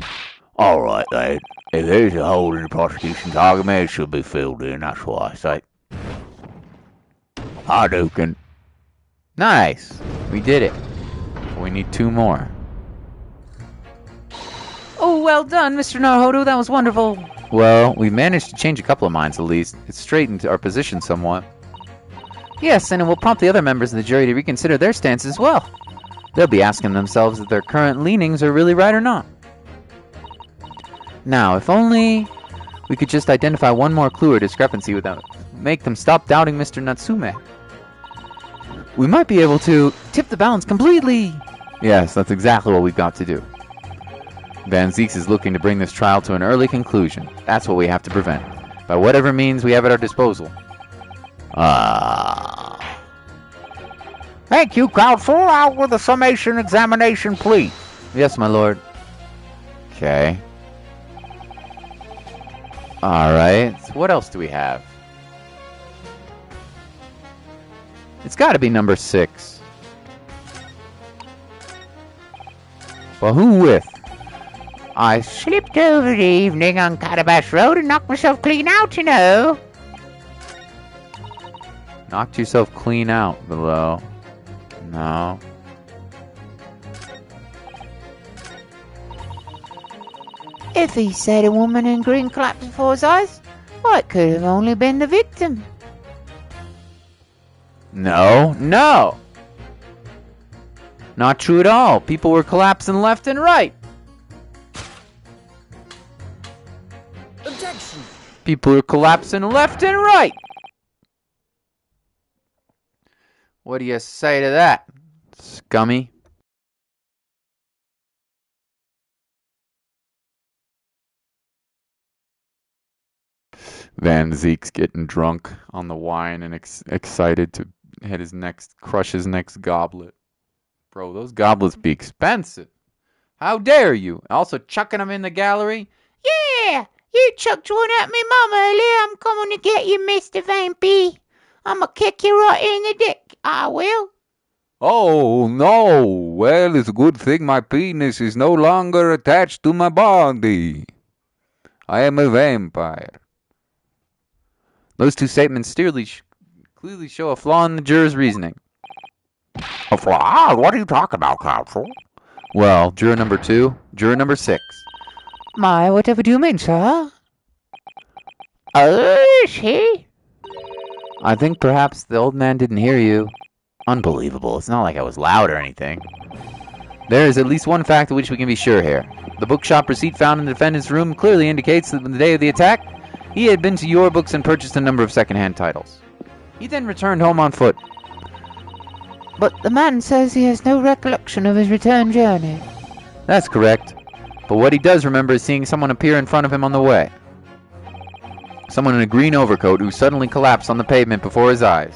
all right then. If there's a hole in the prosecution's argument, it should be filled in, that's what I say. Hadouken. Nice. We did it. We need 2 more. Oh, well done, Mr. Naruhodo. That was wonderful. Well, we managed to change a couple of minds at least. It straightened our position somewhat. Yes, and it will prompt the other members of the jury to reconsider their stance as well. They'll be asking themselves if their current leanings are really right or not. Now, if only we could just identify one more clue or discrepancy without make them stop doubting Mr. Natsume. We might be able to tip the balance completely. Yes, that's exactly what we've got to do. Van Zieks is looking to bring this trial to an early conclusion. That's what we have to prevent, by whatever means we have at our disposal. Thank you, counsel. Out with the summation examination, please. Yes, my lord. Okay. Alright, so what else do we have? It's got to be number 6. Well, who with? I slipped over the evening on Calabash Road and knocked myself clean out, you know. Knocked yourself clean out, below. No. If he said a woman in green collapsed before his eyes, well, it could have only been the victim. No, no! Not true at all. People were collapsing left and right. Objection. People are collapsing left and right. What do you say to that, scummy? Van Zeke's getting drunk on the wine and excited to crush his next goblet. Bro, those goblets be expensive. How dare you? Also chucking them in the gallery? Yeah, you chucked one at me mama earlier. I'm coming to get you, Mr. Vampy. I'ma kick you right in the dick. I will. Oh no! Well, it's a good thing my penis is no longer attached to my body. I am a vampire. Those two statements clearly show a flaw in the juror's reasoning. A flaw? What are you talking about, counsel? Well, juror number 2, juror number 6. My, whatever do you mean, sir? Oh, is he? I think perhaps the old man didn't hear you. Unbelievable. It's not like I was loud or anything. There is at least one fact of which we can be sure here. The bookshop receipt found in the defendant's room clearly indicates that on the day of the attack, he had been to your books and purchased a number of second-hand titles. He then returned home on foot. But the man says he has no recollection of his return journey. That's correct. But what he does remember is seeing someone appear in front of him on the way. Someone in a green overcoat who suddenly collapsed on the pavement before his eyes.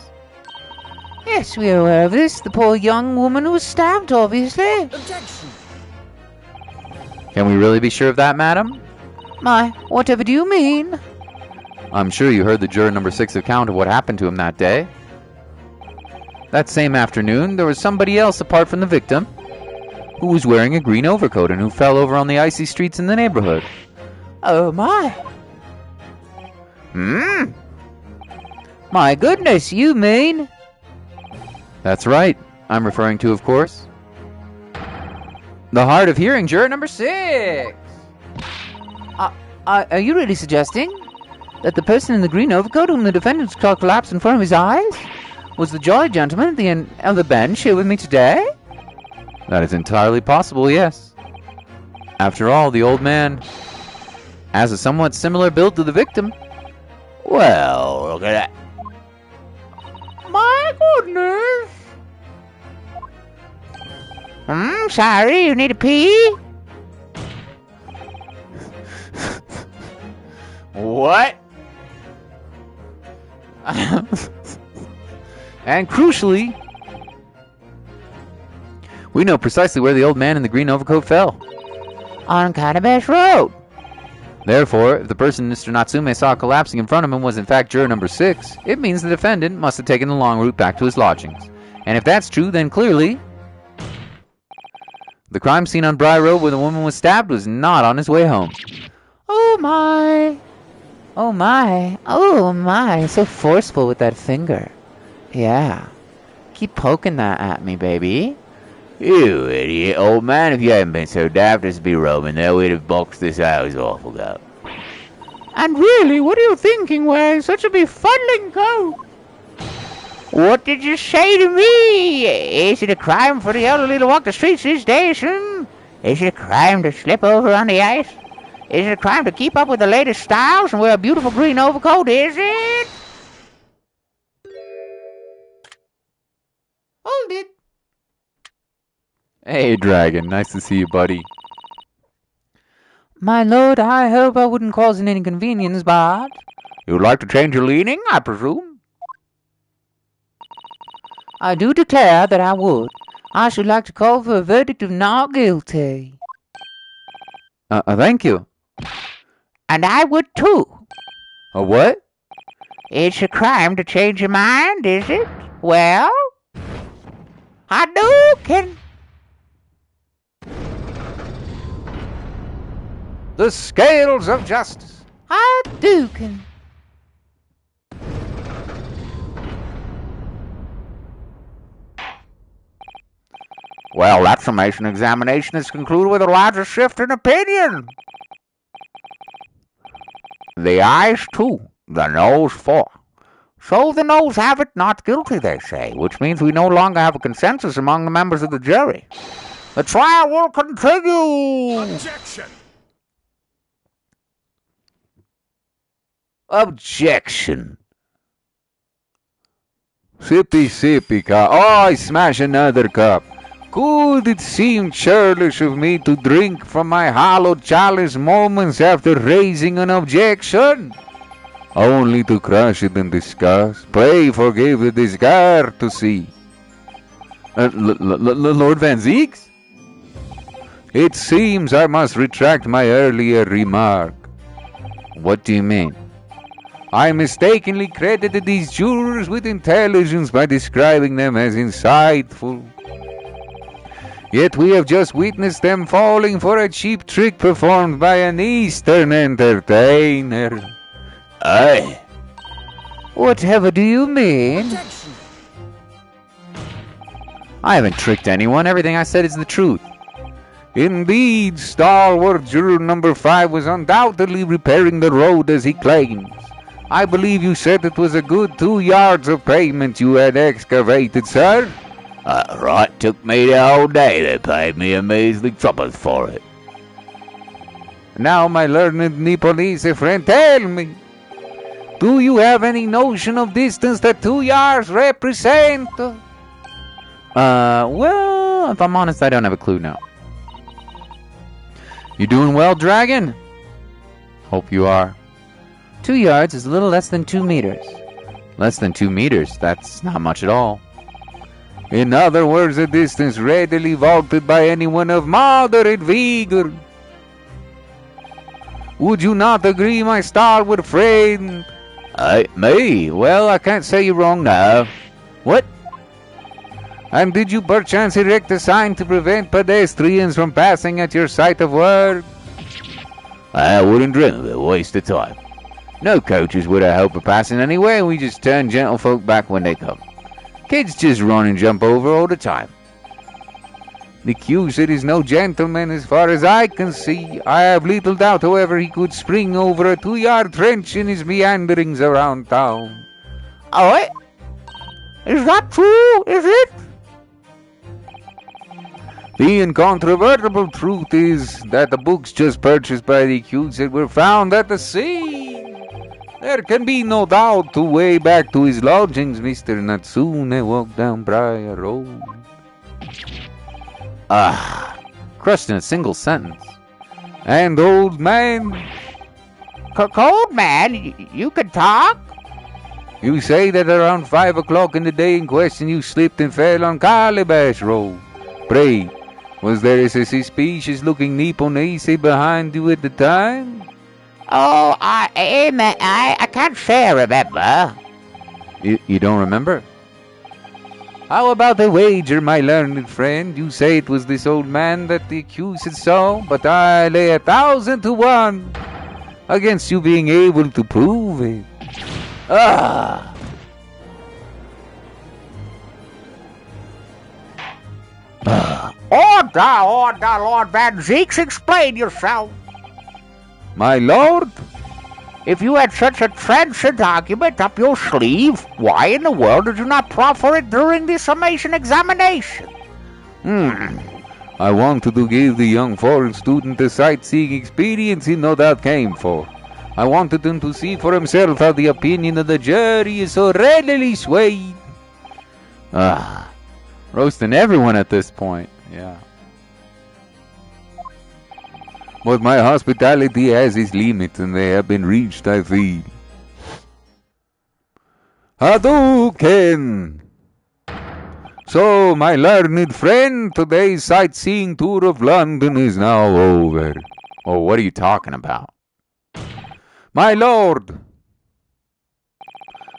Yes, we are aware of this. The poor young woman was stabbed, obviously. Objection! Can we really be sure of that, madam? My, whatever do you mean? I'm sure you heard the juror number 6 account of what happened to him that day. That same afternoon, there was somebody else apart from the victim who was wearing a green overcoat and who fell over on the icy streets in the neighborhood. Oh, my. Hmm? My goodness, you mean? That's right. I'm referring to, of course, the hard of hearing juror number 6. Are you really suggesting that the person in the green overcoat whom the defendant saw collapse in front of his eyes was the jolly gentleman at the end of the bench here with me today? That is entirely possible, yes. After all, the old man has a somewhat similar build to the victim. Well, look at that. My goodness. Sorry, you need a pee? What? And crucially, we know precisely where the old man in the green overcoat fell. On Calabash Road. Therefore, if the person Mr. Natsume saw collapsing in front of him was in fact juror number 6, it means the defendant must have taken the long route back to his lodgings. And if that's true, then clearly the crime scene on Bry Road where the woman was stabbed was not on his way home. Oh, my. Oh, my. Oh, my. So forceful with that finger. Yeah. Keep poking that at me, baby. You idiot, old man. If you hadn't been so daft as to be roaming there, we'd have boxed this house awful up. And really, what are you thinking wearing such a befuddling coat? What did you say to me? Is it a crime for the elderly to walk the streets these days, Is it a crime to slip over on the ice? Is it a crime to keep up with the latest styles and wear a beautiful green overcoat, is it? Hold it. Hey, Dragon. Nice to see you, buddy. My lord, I hope I wouldn't cause an inconvenience, but... You'd like to change your leaning, I presume? I do declare that I would. I should like to call for a verdict of not guilty. Thank you. And I would too. A what? It's a crime to change your mind, is it? Well, Hadouken! The scales of justice. Hadouken! Well, that summation examination is concluded with a larger shift in opinion. The ayes 2, the noes 4. So the noes have it not guilty, they say, which means we no longer have a consensus among the members of the jury. The trial will continue. Objection! Objection. Sippy, sippy, cup. Oh, I smash another cup. Could it seem churlish of me to drink from my hollow chalice moments after raising an objection? only to crush it in disgust. Pray forgive the discard to see. Lord Van Zeeks? It seems I must retract my earlier remark. What do you mean? I mistakenly credited these jurors with intelligence by describing them as insightful. Yet we have just witnessed them falling for a cheap trick performed by an Eastern entertainer. Aye. Whatever do you mean? Objection. I haven't tricked anyone. Everything I said is the truth. Indeed, stalwart juror number 5 was undoubtedly repairing the road as he claims. I believe you said it was a good 2 yards of pavement you had excavated, sir. Right, took me the whole day. They paid me a measly twopence for it. Now, my learned Nepalese friend, tell me, do you have any notion of distance that 2 yards represent? Well, if I'm honest, I don't have a clue now. You doing well, Dragon? Hope you are. 2 yards is a little less than 2 meters. Less than 2 meters. That's not much at all. In other words, a distance readily vaulted by anyone of moderate vigor. Would you not agree, my stalwart friend? Me? Well, I can't say you're wrong now. What? And did you perchance erect a sign to prevent pedestrians from passing at your site of work? I wouldn't dream of it. Waste of time. No coaches would have help of passing anyway, and we just turn gentlefolk back when they come. Kids just run and jump over all the time. The accused is no gentleman as far as I can see. I have little doubt, however, he could spring over a 2-yard trench in his meanderings around town. Oh, is that true? Is it? The incontrovertible truth is that the books just purchased by the accused were found at the scene. There can be no doubt the way back to his lodgings, Mr. Natsune walked down Briar Road. Crushed in a single sentence. And old man, Cold man, you can talk? you say that around 5 o'clock in the day in question you slipped and fell on Calabash Road. Pray, was there a suspicious-looking Nipponese behind you at the time? Oh, I can't say I remember. You don't remember? How about the wager, my learned friend? You say it was this old man that the accused saw, but I lay 1,000 to 1 against you being able to prove it. Order, Lord Van Zeeks, explain yourself. My lord? If you had such a transient argument up your sleeve, why in the world did you not proffer it during the summation examination? I wanted to give the young foreign student the sightseeing experience he no doubt came for. I wanted him to see for himself how the opinion of the jury is so readily swayed. Roasting everyone at this point. Yeah. But my hospitality has its limits, and they have been reached, I feel. Hadouken! So, my learned friend, today's sightseeing tour of London is now over. Oh, what are you talking about? My lord,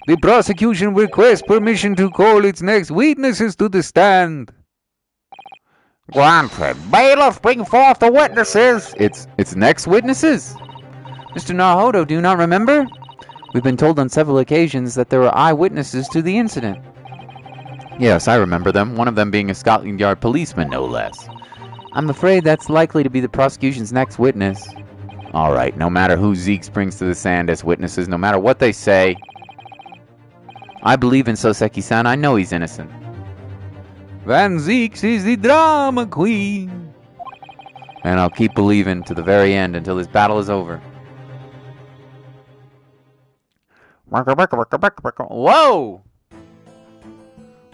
the prosecution requests permission to call its next witnesses to the stand. Granted. Bailiff, bring forth the witnesses. It's next witnesses? Mr. Naruhodo, do you not remember? We've been told on several occasions that there were eyewitnesses to the incident. Yes, I remember them, one of them being a Scotland Yard policeman, no less. I'm afraid that's likely to be the prosecution's next witness. Alright, no matter who Zeeks brings to the stand as witnesses, no matter what they say, I believe in Soseki-san. I know he's innocent. Van Zeeks is the drama queen. And I'll keep believing to the very end until this battle is over. Whoa!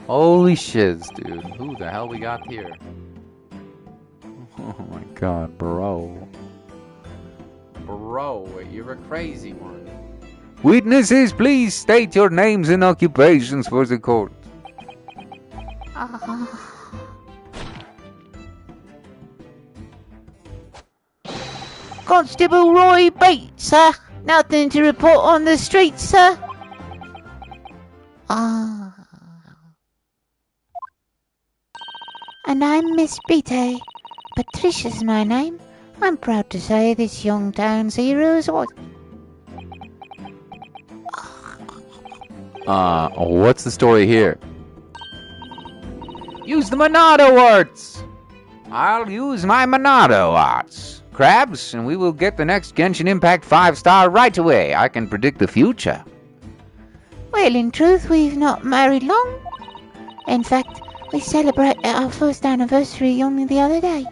Holy shiz, dude. Who the hell we got here? Oh my god, bro. Bro, you're a crazy one. Witnesses, please state your names and occupations for the court. Constable Roy Bates, sir. Nothing to report on the street, sir. And I'm Miss Beatty. Patricia's my name. I'm proud to say this young town's hero is what? What's the story here? Use the Monado arts! I'll use my Monado arts. Krabs, and we will get the next Genshin Impact 5-star right away. I can predict the future. Well, in truth, we've not married long. In fact, we celebrated our first anniversary only the other day.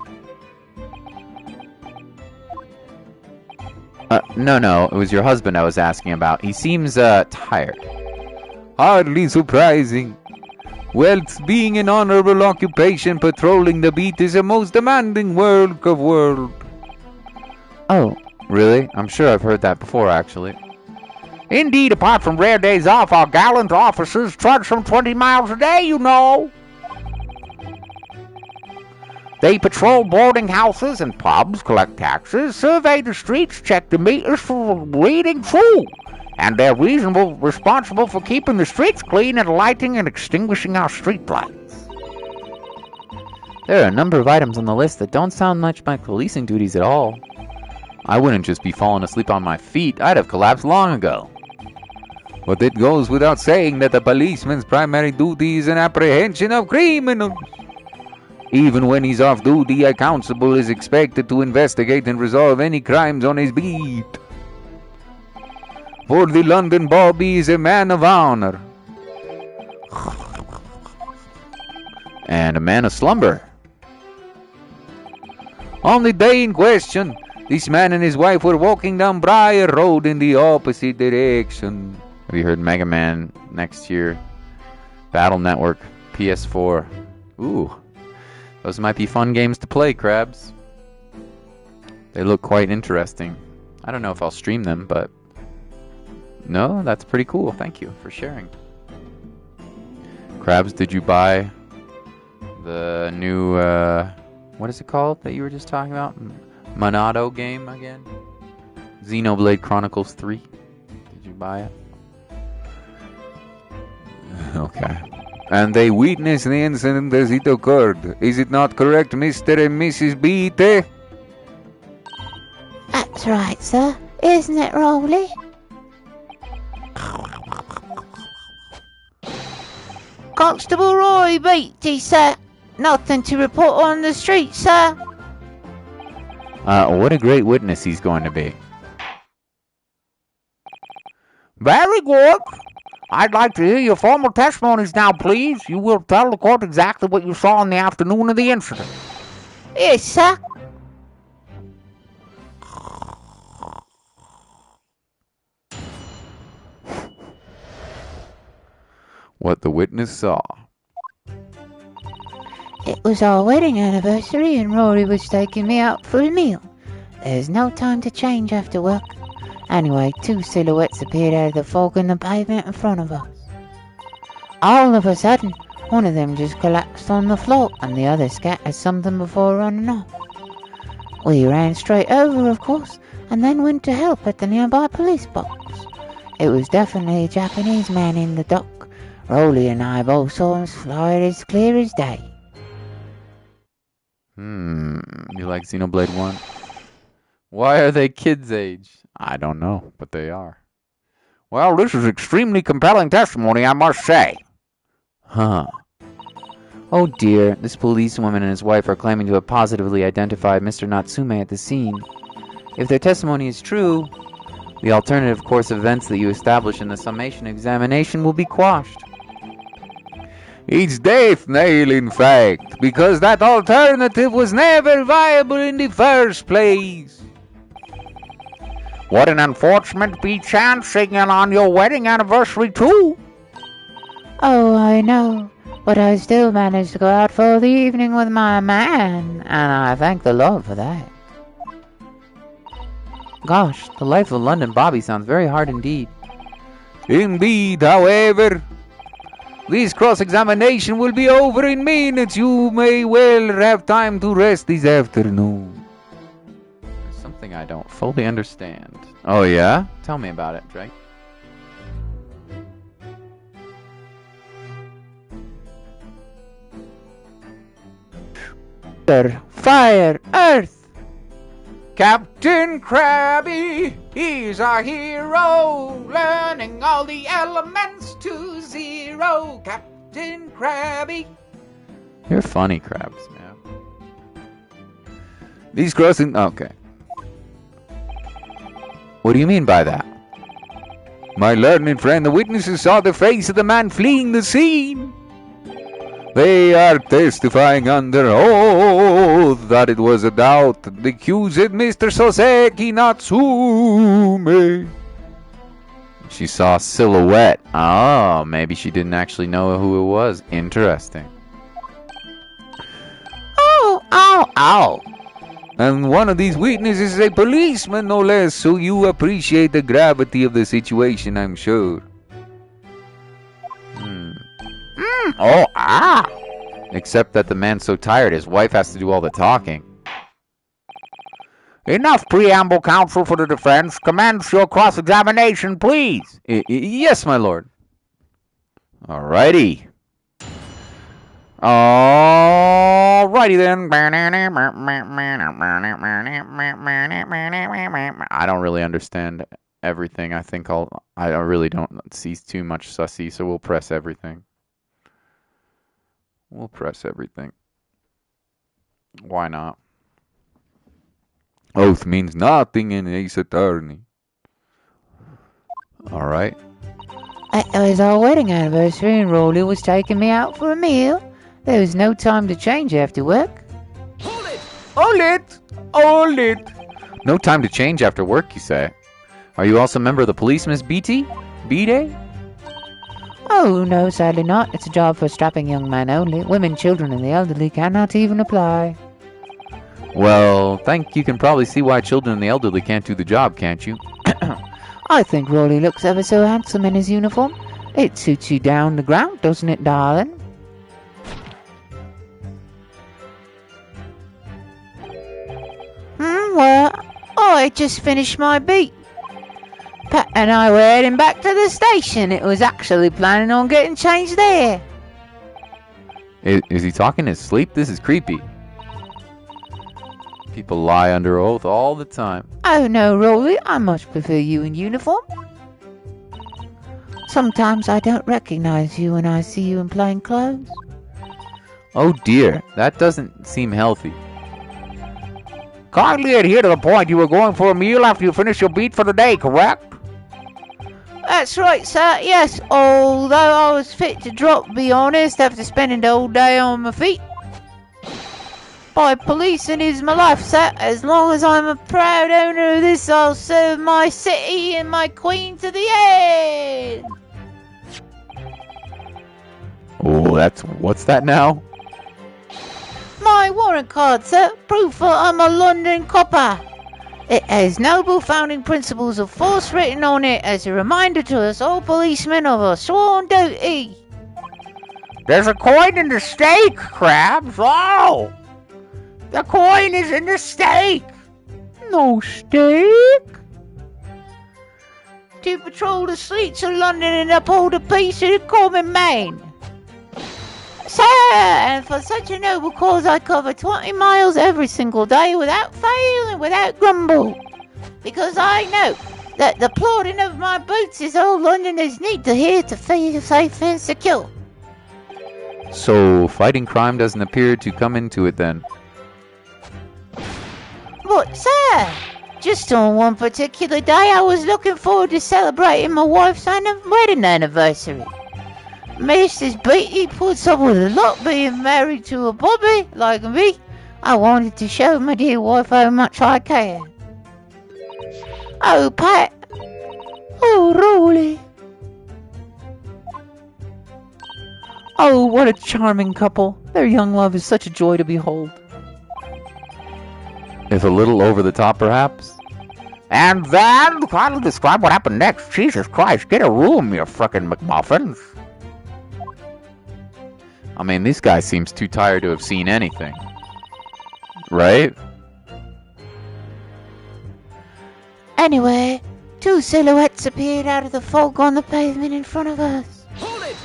No, it was your husband I was asking about. He seems, tired. Hardly surprising. Whilst being an honorable occupation, patrolling the beat is a most demanding work of world. Oh, really? I'm sure I've heard that before, actually. Indeed, apart from rare days off, our gallant officers trudge some 20 miles a day, you know. They patrol boarding houses and pubs, collect taxes, survey the streets, check the meters for reading true. And they're responsible for keeping the streets clean and lighting and extinguishing our streetlights. There are a number of items on the list that don't sound much like policing duties at all. I wouldn't just be falling asleep on my feet. I'd have collapsed long ago. But it goes without saying that the policeman's primary duty is an apprehension of criminals. Even when he's off duty, a constable is expected to investigate and resolve any crimes on his beat. For the London Bobby is a man of honor. And a man of slumber. On the day in question, this man and his wife were walking down Briar Road in the opposite direction. Have you heard Mega Man next year? Battle Network, PS4. Ooh. Those might be fun games to play, Krabs. They look quite interesting. I don't know if I'll stream them, but... No, that's pretty cool. Thank you for sharing. Krabs, did you buy the new, what is it called that you were just talking about? Monado game again? Xenoblade Chronicles 3. Did you buy it? Okay. And they witnessed the incident as it occurred. Is it not correct, Mr. and Mrs. Beatty? That's right, sir. Isn't it, Rolly? Constable Roy Beatty, sir. Nothing to report on the street, sir. What a great witness he's going to be. Very good. I'd like to hear your formal testimonies now, please. You will tell the court exactly what you saw on the afternoon of the incident. Yes, sir. What the witness saw. It was our wedding anniversary and Rory was taking me out for a meal. There's no time to change after work. Anyway, two silhouettes appeared out of the fog in the pavement in front of us. All of a sudden, one of them just collapsed on the floor and the other scattered something before running off. We ran straight over, of course, and then went to help at the nearby police box. It was definitely a Japanese man in the dock. Rolly and I both saw him fly as clear as day. You like Xenoblade 1? Why are they kids' age? I don't know, but they are. Well, this is extremely compelling testimony, I must say. Huh. Oh dear, this policewoman and his wife are claiming to have positively identified Mr. Natsume at the scene. If their testimony is true, the alternative course of events that you establish in the summation examination will be quashed. It's death nail, in fact, because that alternative was never viable in the first place. What an unfortunate chance singing on your wedding anniversary, too. Oh, I know, but I still managed to go out for the evening with my man, and I thank the Lord for that. Gosh, the life of London Bobby sounds very hard indeed. Indeed, however, this cross-examination will be over in minutes. You may well have time to rest this afternoon. Something I don't fully understand. Oh yeah? Tell me about it, Drake. Fire, earth. Captain Krabby, he's our hero, learning all the elements to zero. Captain Krabby. You're funny, Krabs, man. These crossing... Okay. What do you mean by that? My learned friend, the witnesses saw the face of the man fleeing the scene. They are testifying under oath that it was a doubt. The accused Mr. Soseki Natsume. She saw a silhouette. Oh, maybe she didn't actually know who it was. Interesting. Oh, ow, ow. And one of these witnesses is a policeman, no less, so you appreciate the gravity of the situation, I'm sure. Oh, ah! Except that the man's so tired, his wife has to do all the talking. Enough preamble, counsel for the defense. Commence your cross-examination, please. Yes, my lord. Alrighty. Alrighty then. I don't really understand everything. I really don't see too much sussy, so we'll press everything. We'll press everything. Why not? Oath means nothing in Ace Attorney. Alright. It was our wedding anniversary and Rolly was taking me out for a meal. There was no time to change after work. Hold it! Hold it! Hold it! No time to change after work, you say? Are you also a member of the police, Miss BT? B-Day? Oh, no, sadly not. It's a job for strapping young men only. Women, children, and the elderly cannot even apply. Well, you can probably see why children and the elderly can't do the job, can't you? I think Rolly looks ever so handsome in his uniform. It suits you down the ground, doesn't it, darling? Well, I just finished my beat. Pat and I were heading back to the station. It was actually planning on getting changed there. Is he talking in his sleep? This is creepy. People lie under oath all the time. Oh no, Rolly, I much prefer you in uniform. Sometimes I don't recognize you when I see you in plain clothes. Oh dear, that doesn't seem healthy. Kindly adhere to the point. You were going for a meal after you finished your beat for the day, correct? That's right, sir, yes, although I was fit to drop, be honest, after spending the whole day on my feet. By policing is my life, sir. As long as I'm a proud owner of this, I'll serve my city and my queen to the end. Oh, what's that now? My warrant card, sir. Proof that I'm a London copper. It has noble founding principles of force written on it as a reminder to us all policemen of our sworn duty. There's a coin in the stake, Krabs. Oh! The coin is in the stake. No stake? To patrol the streets of London and uphold the peace of the common man. Sir, and for such a noble cause I cover 20 miles every single day without fail and without grumble. Because I know that the plodding of my boots is all Londoners need to hear to feel safe and secure. So, fighting crime doesn't appear to come into it then. But, sir, just on one particular day I was looking forward to celebrating my wife's wedding anniversary. Mrs. Beatty puts up with a lot being married to a bobby like me. I wanted to show my dear wife how much I care. Oh, Pat. Oh, Rolly. Oh, what a charming couple. Their young love is such a joy to behold. If a little over the top, perhaps? And then, try to describe what happened next. Jesus Christ, get a room, you frickin' McMuffins. I mean, this guy seems too tired to have seen anything. Right? Anyway, two silhouettes appeared out of the fog on the pavement in front of us. Hold it!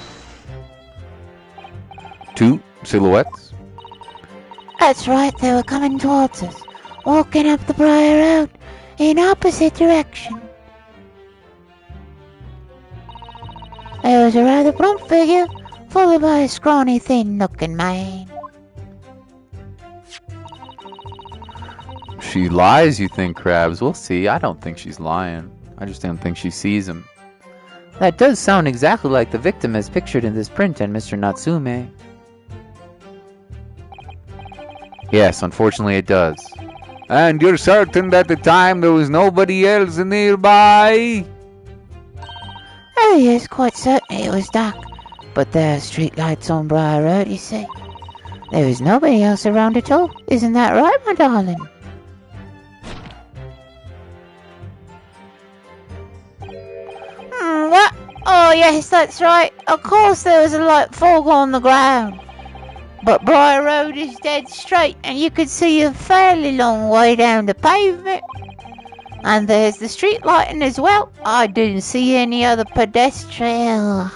2 silhouettes? That's right, they were coming towards us, walking up the Briar Road in opposite direction. There was a rather plump figure, followed by a scrawny, thin-looking man. She lies, you think, Krabs? We'll see. I don't think she's lying. I just don't think she sees him. That does sound exactly like the victim as pictured in this print and Mr. Natsume. Yes, unfortunately it does. And you're certain that at the time there was nobody else nearby? Oh yes, quite certain it was dark, but there are street lights on Briar Road, you see. There is nobody else around at all, isn't that right, my darling? What? Oh yes, that's right. Of course there was a light fog on the ground. But Briar Road is dead straight, and you could see a fairly long way down the pavement. And there's the street lighting as well. I didn't see any other pedestrian.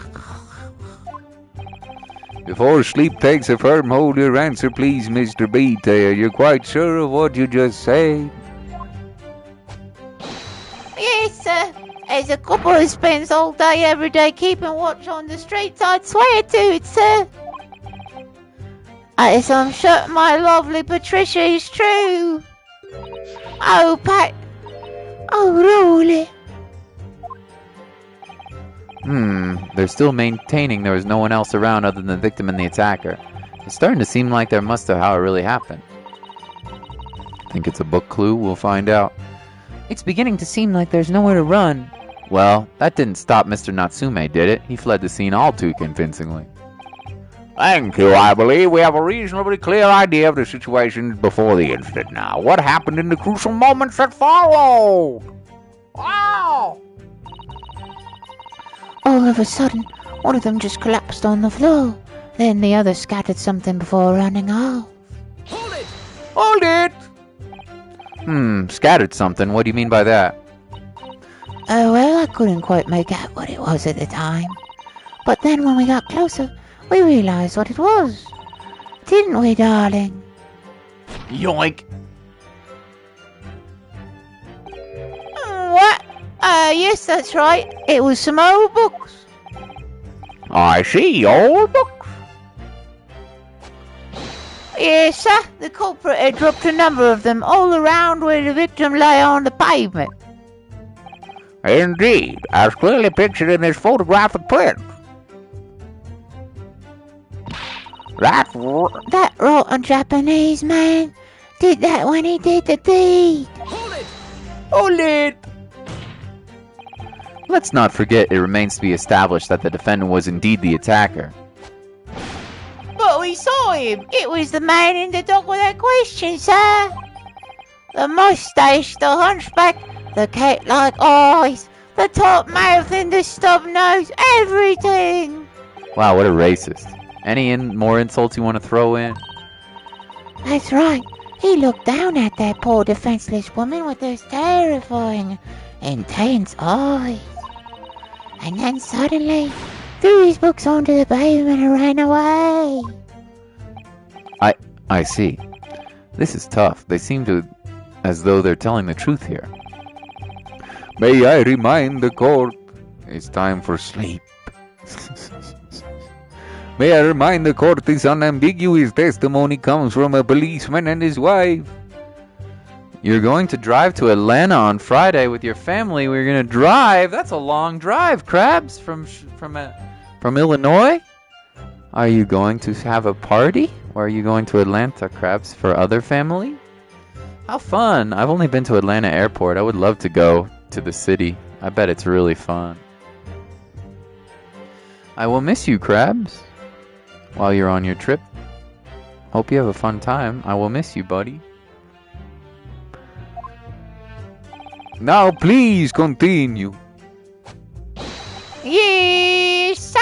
Before sleep takes a firm hold, your answer please, Mr. B-Tail. You're quite sure of what you just said? Yes, sir. As a couple who spends all day every day keeping watch on the streets, I'd swear to it, sir. As I'm sure my lovely Patricia is true. Oh, Pat. Oh, really? They're still maintaining there was no one else around other than the victim and the attacker. It's starting to seem like there must have how it really happened. Think it's a book clue? We'll find out. It's beginning to seem like there's nowhere to run. Well, that didn't stop Mr. Natsume, did it? He fled the scene all too convincingly. Thank you. I believe we have a reasonably clear idea of the situation before the incident now. What happened in the crucial moments that followed? Wow! All of a sudden, one of them just collapsed on the floor. Then the other scattered something before running off. Hold it! Hold it! Scattered something. What do you mean by that? Oh, well, I couldn't quite make out what it was at the time. But then when we got closer, we realized what it was. Didn't we, darling? Yoink! What? Yes, that's right. It was some old books. I see, old books. Yes, sir. The culprit had dropped a number of them all around where the victim lay on the pavement. Indeed, as clearly pictured in this photographic print. That rotten Japanese man did that when he did the deed. Hold it! Hold it! Let's not forget it remains to be established that the defendant was indeed the attacker. But we saw him. It was the man in the dock without question, sir. The mustache, the hunchback, the cat-like eyes, the top mouth and the stub nose, everything. Wow, what a racist. Any more insults you want to throw in? That's right. He looked down at that poor defenseless woman with those terrifying, intense eyes. And then suddenly, threw his books onto the pavement and ran away. I see. This is tough. They seem to as though they're telling the truth here. May I remind the court, it's time for sleep. May I remind the court this unambiguous testimony comes from a policeman and his wife. You're going to drive to Atlanta on Friday with your family. We're going to drive. That's a long drive, Krabs, from Illinois. Are you going to have a party? Or are you going to Atlanta, Krabs, for other family? How fun. I've only been to Atlanta Airport. I would love to go to the city. I bet it's really fun. I will miss you, Krabs, while you're on your trip. Hope you have a fun time. I will miss you, buddy. Now please continue. Yes, sir.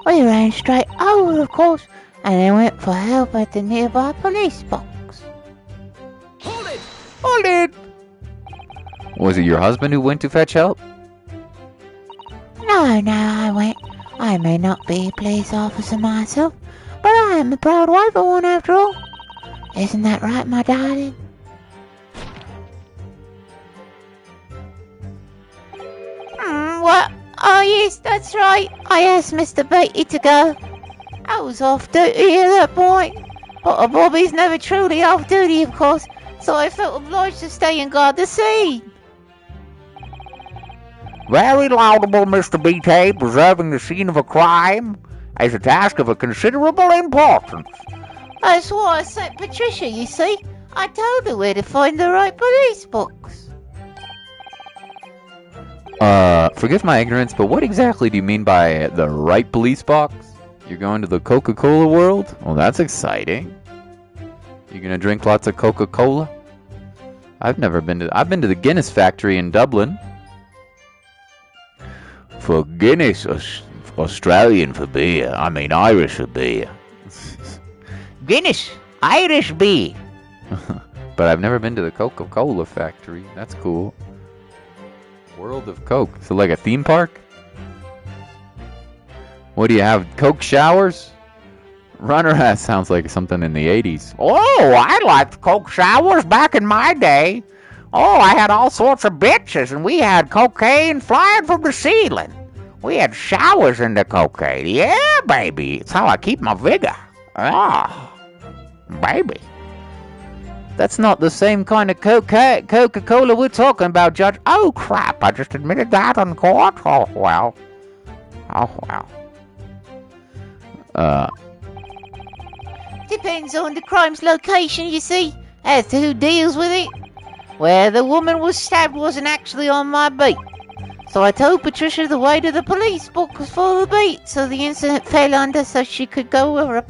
We ran straight over, of course, and then went for help at the nearby police box. Hold it! Hold it! Was it your husband who went to fetch help? No, I went. I may not be a police officer myself, but I am the proud wife of one after all. Isn't that right, my darling? What? Oh, yes, that's right. I asked Mr. Beatty to go. I was off duty at that point. But a Bobby's never truly off duty, of course, so I felt obliged to stay and guard the scene. Very laudable, Mr. B-Tay. Preserving the scene of a crime is a task of a considerable importance. That's why I sent Patricia, you see. I told her where to find the right police box. Forgive my ignorance, but what exactly do you mean by the right police box? You're going to the Coca-Cola world? Well, that's exciting. You gonna drink lots of Coca-Cola? I've been to the Guinness factory in Dublin. For Guinness, Australian for beer. I mean Irish for beer. Guinness, Irish beer. But I've never been to the Coca-Cola factory. That's cool. World of Coke. So like a theme park? What do you have? Coke showers? Runner Hat sounds like something in the 80s. Oh, I liked Coke showers back in my day. Oh, I had all sorts of bitches, and we had cocaine flying from the ceiling. We had showers in the cocaine. Yeah, baby. It's how I keep my vigor. Ah, baby. That's not the same kind of Coca-Cola we're talking about, Judge. Oh, crap. I just admitted that on court. Oh, well. Depends on the crime's location, you see, as to who deals with it. Where the woman was stabbed wasn't actually on my beat. So I told Patricia the way to the police book was for the beat, so the incident fell under so she could go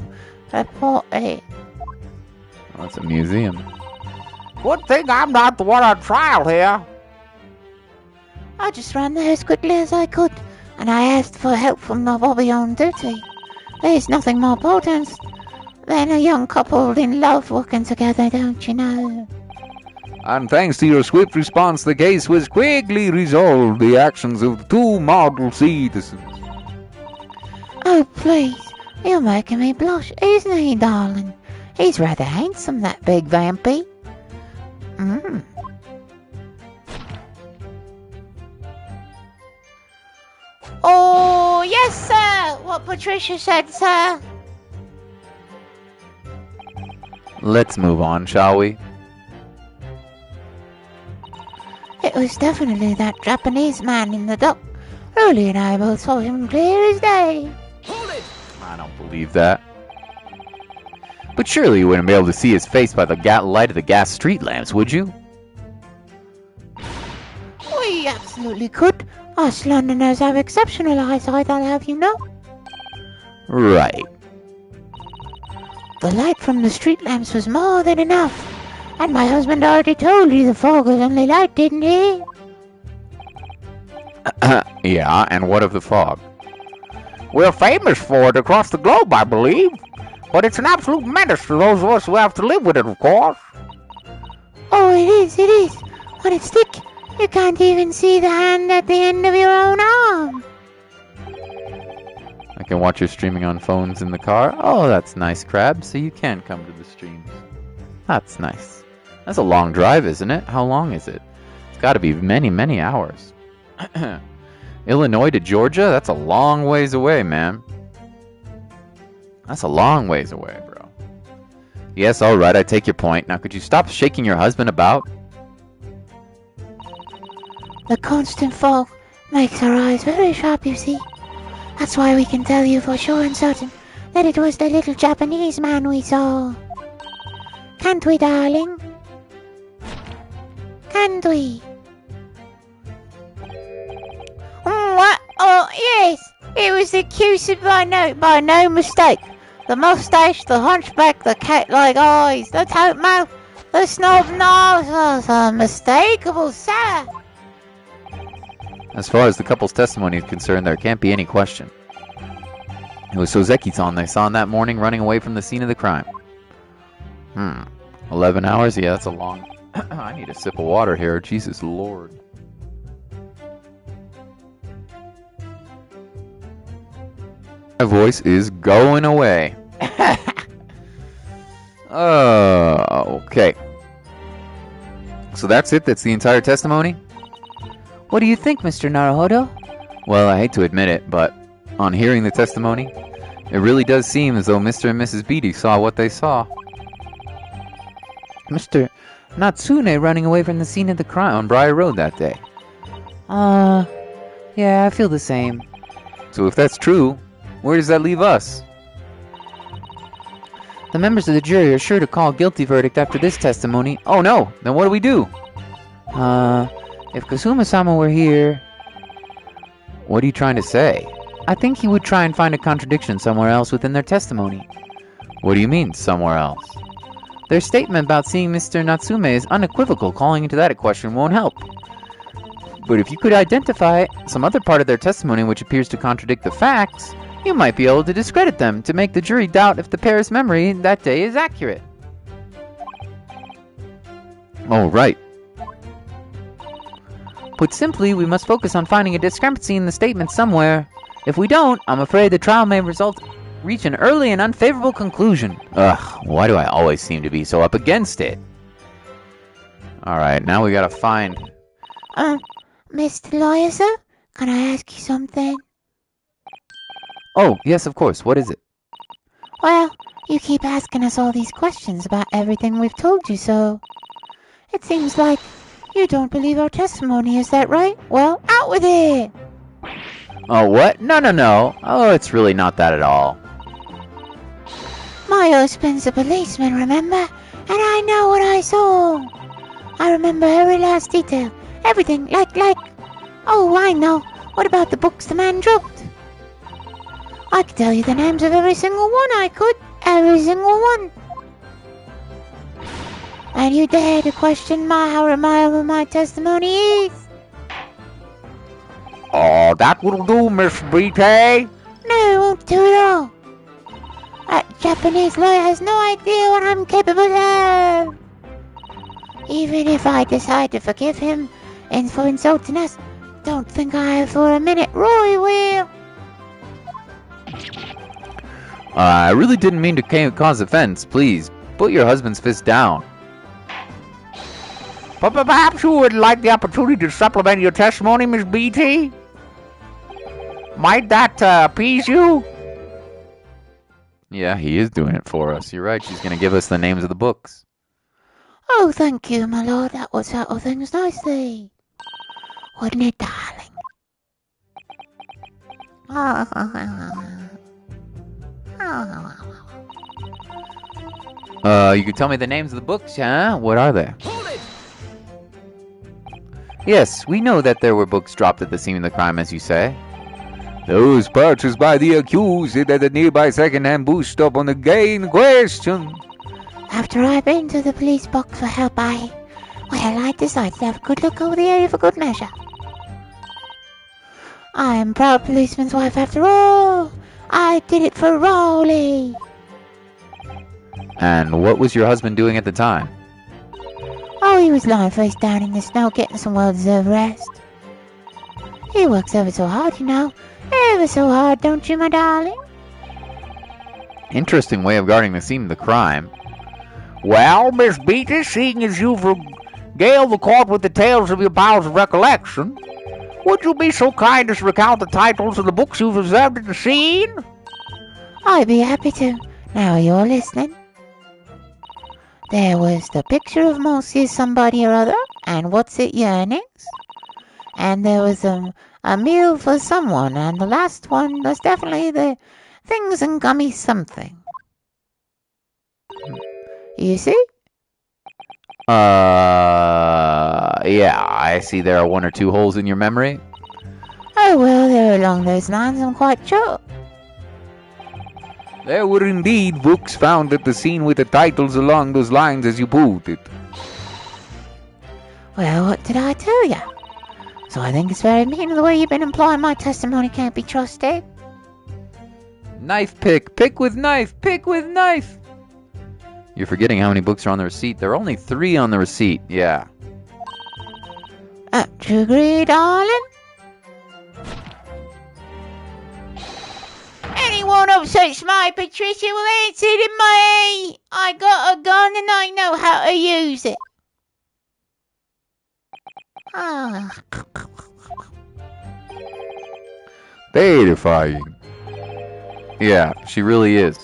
report it. Oh, that's a museum. Good thing I'm not the one on trial here. I just ran there as quickly as I could, and I asked for help from the Bobby on duty. There's nothing more potent than a young couple in love working together, don't you know? And thanks to your swift response, the case was quickly resolved. The actions of two model citizens. Oh, please. You're making me blush, isn't he, darling? He's rather handsome, that big vampy. Oh, yes, sir. What Patricia said, sir. Let's move on, shall we? It was definitely that Japanese man in the dock. Rowley and I both saw him clear as day. Hold it! I don't believe that. But surely you wouldn't be able to see his face by the light of the gas street lamps, would you? We absolutely could. Us Londoners have exceptional eyesight, I'll have you know. Right. The light from the street lamps was more than enough. And my husband already told you the fog was only light, didn't he? Yeah, and what of the fog? We're famous for it across the globe, I believe. But it's an absolute menace to those of us who have to live with it, of course. Oh, it is. When it's thick, you can't even see the hand at the end of your own arm. I can watch your streaming on phones in the car. Oh, that's nice, Crab. So you can come to the streams. That's nice. That's a long drive, isn't it? How long is it? It's got to be many, many hours. Illinois to Georgia? That's a long ways away, man. That's a long ways away, bro. Yes, all right, I take your point. Now, could you stop shaking your husband about? The constant fog makes our eyes very sharp, you see. That's why we can tell you for sure and certain that it was the little Japanese man we saw. Can't we, darling? Can't we? What? Oh, yes. It was the accused by no mistake. the mustache, the hunchback, the cat-like eyes, the toad mouth, the snub nose, unmistakable, sir. As far as the couple's testimony is concerned, there can't be any question. It was Sozeki-san they saw that morning running away from the scene of the crime. 11 hours? Yeah, that's a long... I need a sip of water here. Jesus Lord. My voice is going away. Okay. So that's it? That's the entire testimony? What do you think, Mr. Naruhodo? Well, I hate to admit it, but on hearing the testimony, it really does seem as though Mr. and Mrs. Beatty saw what they saw. Mr. Natsune running away from the scene of the crime On Briar Road that day. Yeah, I feel the same. So if that's true, where does that leave us? The members of the jury are sure to call a guilty verdict after this testimony. Oh no! Then what do we do? If Kazuma-sama were here, What are you trying to say? I think he would try and find a contradiction somewhere else within their testimony. What do you mean, somewhere else? Their statement about seeing Mr. Natsume is unequivocal. Calling into that a question won't help. But if you could identify some other part of their testimony which appears to contradict the facts, you might be able to discredit them to make the jury doubt if the pair's memory that day is accurate. Oh, right. Put simply, we must focus on finding a discrepancy in the statement somewhere. If we don't, I'm afraid the trial may reach an early and unfavorable conclusion. Ugh, why do I always seem to be so up against it? Alright, now we gotta find... Mr. Lawyer, sir? Can I ask you something? Oh, yes, of course. What is it? Well, you keep asking us all these questions about everything we've told you, so... It seems like you don't believe our testimony, is that right? Well, out with it! Oh, what? No. Oh, it's really not that at all. My husband's a policeman, remember? And I know what I saw. I remember every last detail. Everything, like... Oh, I know. What about the books the man dropped? I could tell you the names of every single one, I could. Every single one. And you dare to question how reliable my testimony is? Oh, that will do, Miss Beatty. No, it won't do at all. That Japanese lawyer has no idea what I'm capable of. Even if I decide to forgive him and for insulting us, don't think I for a minute Roy will. I really didn't mean to cause offense. Please, put your husband's fist down. But perhaps you would like the opportunity to supplement your testimony, Miss Beatty? Might that appease you? Yeah, he is doing it for us. You're right. She's going to give us the names of the books. Oh, thank you, my lord. That would settle things nicely. Wouldn't it, darling? You could tell me the names of the books, huh? What are they? Hold it! Yes, we know that there were books dropped at the scene of the crime, as you say. Those purchased by the accused at the nearby second-hand bookstop on the day in question. After I've been to the police box for help, I decided to have a good look over the area for good measure. I am a proud policeman's wife after all. I did it for Rowley. And what was your husband doing at the time? Oh, he was lying face down in the snow getting some well-deserved rest. He works ever so hard, you know. Ever so hard, don't you, my darling? Interesting way of guarding the scene of the crime. Well, Miss Beatty, seeing as you've regaled the court with the tales of your powers of recollection, would you be so kind as to recount the titles of the books you've observed at the scene? I'd be happy to. Now you're listening. There was the picture of Moses somebody or other, and What's It Yearnings. And there was a meal for someone, and the last one was definitely the Things and Gummy Something. You see? Yeah, I see there are one or two holes in your memory. Oh, well, they're along those lines, I'm quite sure. There were indeed books found at the scene with the titles along those lines as you put it. Well, what did I tell ya? So I think it's very mean the way you've been implying my testimony can't be trusted. Knife pick. Pick with knife. Pick with knife. You're forgetting how many books are on the receipt. There are only 3 on the receipt. Yeah. Do you agree, darling? Anyone upsets my Patricia will answer to me. I got a gun and I know how to use it. Ah. Terrifying. Yeah, she really is.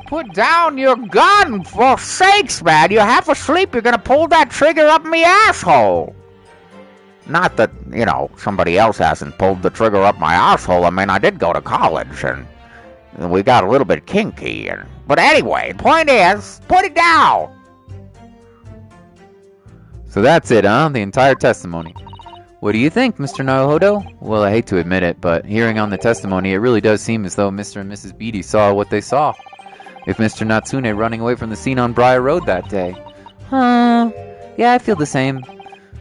Put down your gun, for sakes, man. You're half asleep. You're gonna pull that trigger up me asshole. Not that, somebody else hasn't pulled the trigger up my asshole. I mean, I did go to college, and we got a little bit kinky. But anyway, point is, put it down. So that's it, huh? The entire testimony. What do you think, Mr. Naruhodo? Well, I hate to admit it, but hearing on the testimony, it really does seem as though Mr. and Mrs. Beatty saw what they saw. If Mr. Natsune running away from the scene on Briar Road that day. Huh. Yeah, I feel the same.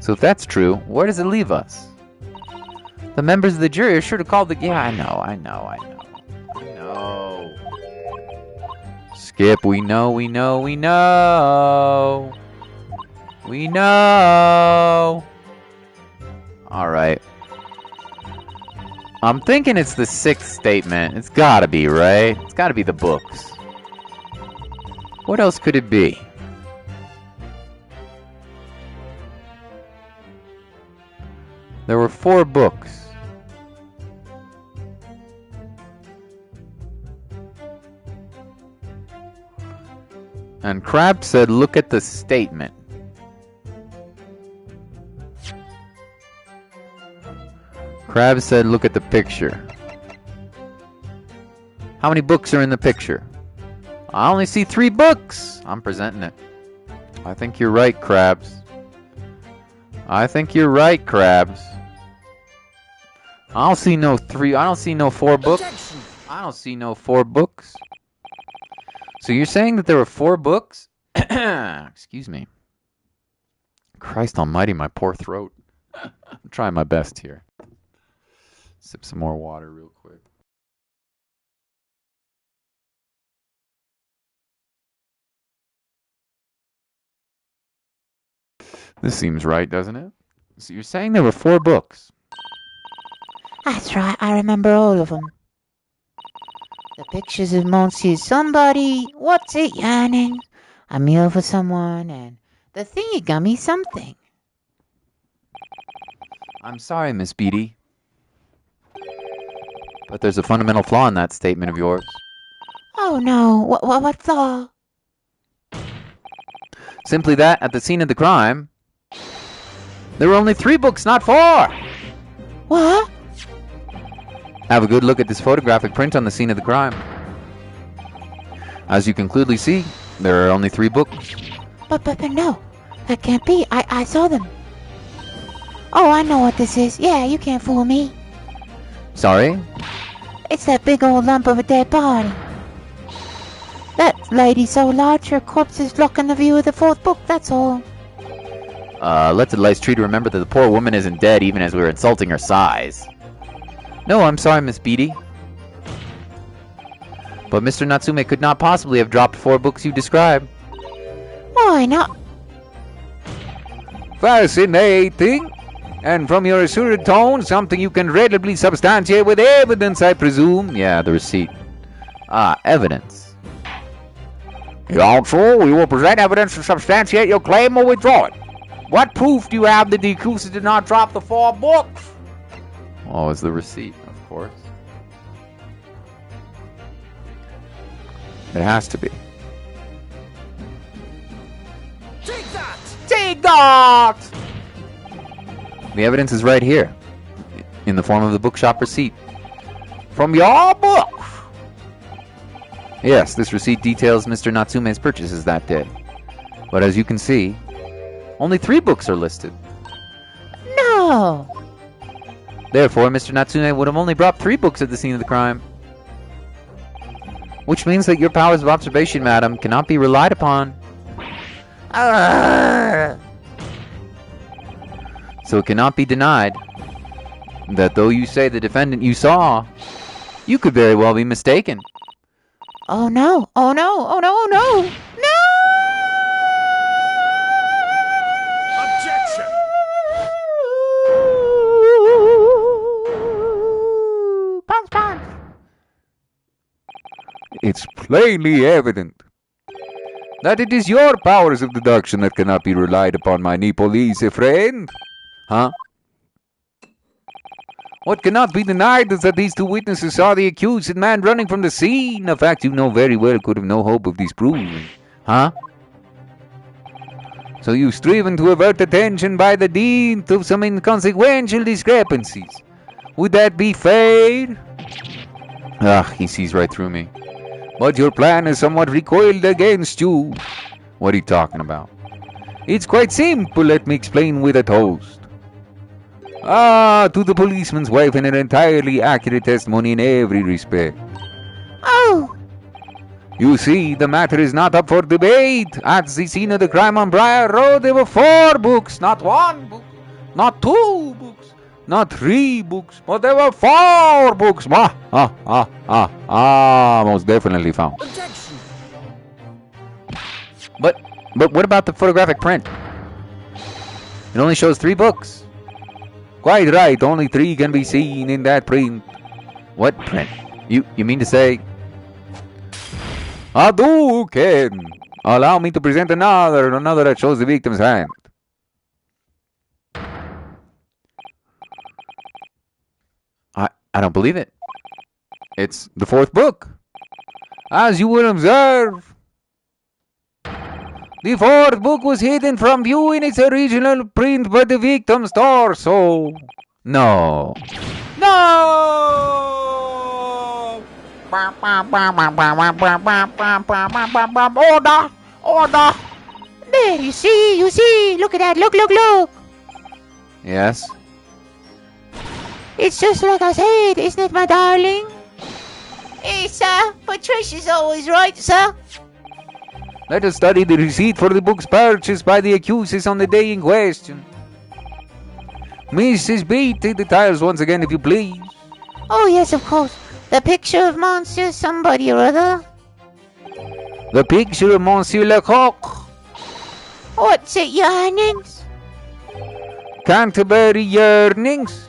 So if that's true, where does it leave us? The members of the jury are sure to call the... Yeah, I know. Skip, we know. Alright. I'm thinking it's the 6th statement. It's gotta be, right? It's gotta be the books. What else could it be? There were 4 books. And Crab said, look at the statement. Crab said, look at the picture. How many books are in the picture? I only see 3 books. I'm presenting it. I think you're right, Crabs. I don't see no 3. I don't see no 4 books. Objection. I don't see no 4 books. So you're saying that there were 4 books? Excuse me. Christ almighty, my poor throat. I'm trying my best here. Sip some more water real quick. This seems right, doesn't it? So you're saying there were 4 books? That's right, I remember all of them. The pictures of Monsieur Somebody, What's It Yarning, A Meal for Someone, and the Thingy-Gummy Something. I'm sorry, Miss Beatty. But there's a fundamental flaw in that statement of yours. Oh no, what flaw? Simply that, at the scene of the crime, there were only 3 books, not 4! What? Have a good look at this photographic print on the scene of the crime. As you can clearly see, there are only 3 books. But no, that can't be. I saw them. Oh, I know what this is. Yeah, you can't fool me. Sorry? It's that big old lump of a dead body. That lady so large her corpse is blocking the view of the 4th book, that's all. Let's at least try to remember that the poor woman isn't dead even as we were insulting her size. No, I'm sorry, Miss Beatty. But Mr. Natsume could not possibly have dropped 4 books you describe. Why not? Fascinating. And from your assured tone, something you can readily substantiate with evidence, I presume. Yeah, the receipt. Ah, evidence. Counsel, we will present evidence to substantiate your claim or withdraw it. What proof do you have that the accused did not drop the 4 books? Oh, it's the receipt, of course. It has to be. Take that! Take that! The evidence is right here, in the form of the bookshop receipt. From your books? Yes, this receipt details Mr. Natsume's purchases that day. But as you can see, only 3 books are listed. No. Therefore, Mr. Natsume would have only brought 3 books at the scene of the crime. Which means that your powers of observation, madam, cannot be relied upon. So it cannot be denied that though you say the defendant you saw, you could very well be mistaken. Oh no! Oh no! Oh no! Oh no! Objection! No! Bounce, bounce! It's plainly evident that it is your powers of deduction that cannot be relied upon, my Nepalese friend. Huh? What cannot be denied is that these two witnesses saw the accused man running from the scene, a fact you know very well could have no hope of disproving. Huh? So you've striven to avert attention by the dint of some inconsequential discrepancies. Would that be fair? He sees right through me. But your plan is somewhat recoiled against you. What are you talking about? It's quite simple, let me explain with a toast. To the policeman's wife, and an entirely accurate testimony in every respect. Oh! You see, the matter is not up for debate. At the scene of the crime on Briar Road, there were 4 books, not 1 book, not 2 books, not 3 books, but there were 4 books. Most definitely found. Objection! But what about the photographic print? It only shows 3 books. Quite right, only 3 can be seen in that print. What print? You mean to say? Hadouken! Allow me to present another that shows the victim's hand. I don't believe it. It's the 4th book. As you will observe, the 4th book was hidden from view in its original print by the victim's torso. No. No! Order! Order! There, you see! Look at that! Look! Yes. It's just like I said, isn't it, my darling? Hey, sir. Patricia's always right, sir. Let us study the receipt for the books purchased by the accused on the day in question. Mrs. Beatty, the titles once again, if you please. Oh, yes, of course. The picture of Monsieur somebody or other. The picture of Monsieur Lecoq. What's it, yearnings? Canterbury Yearnings.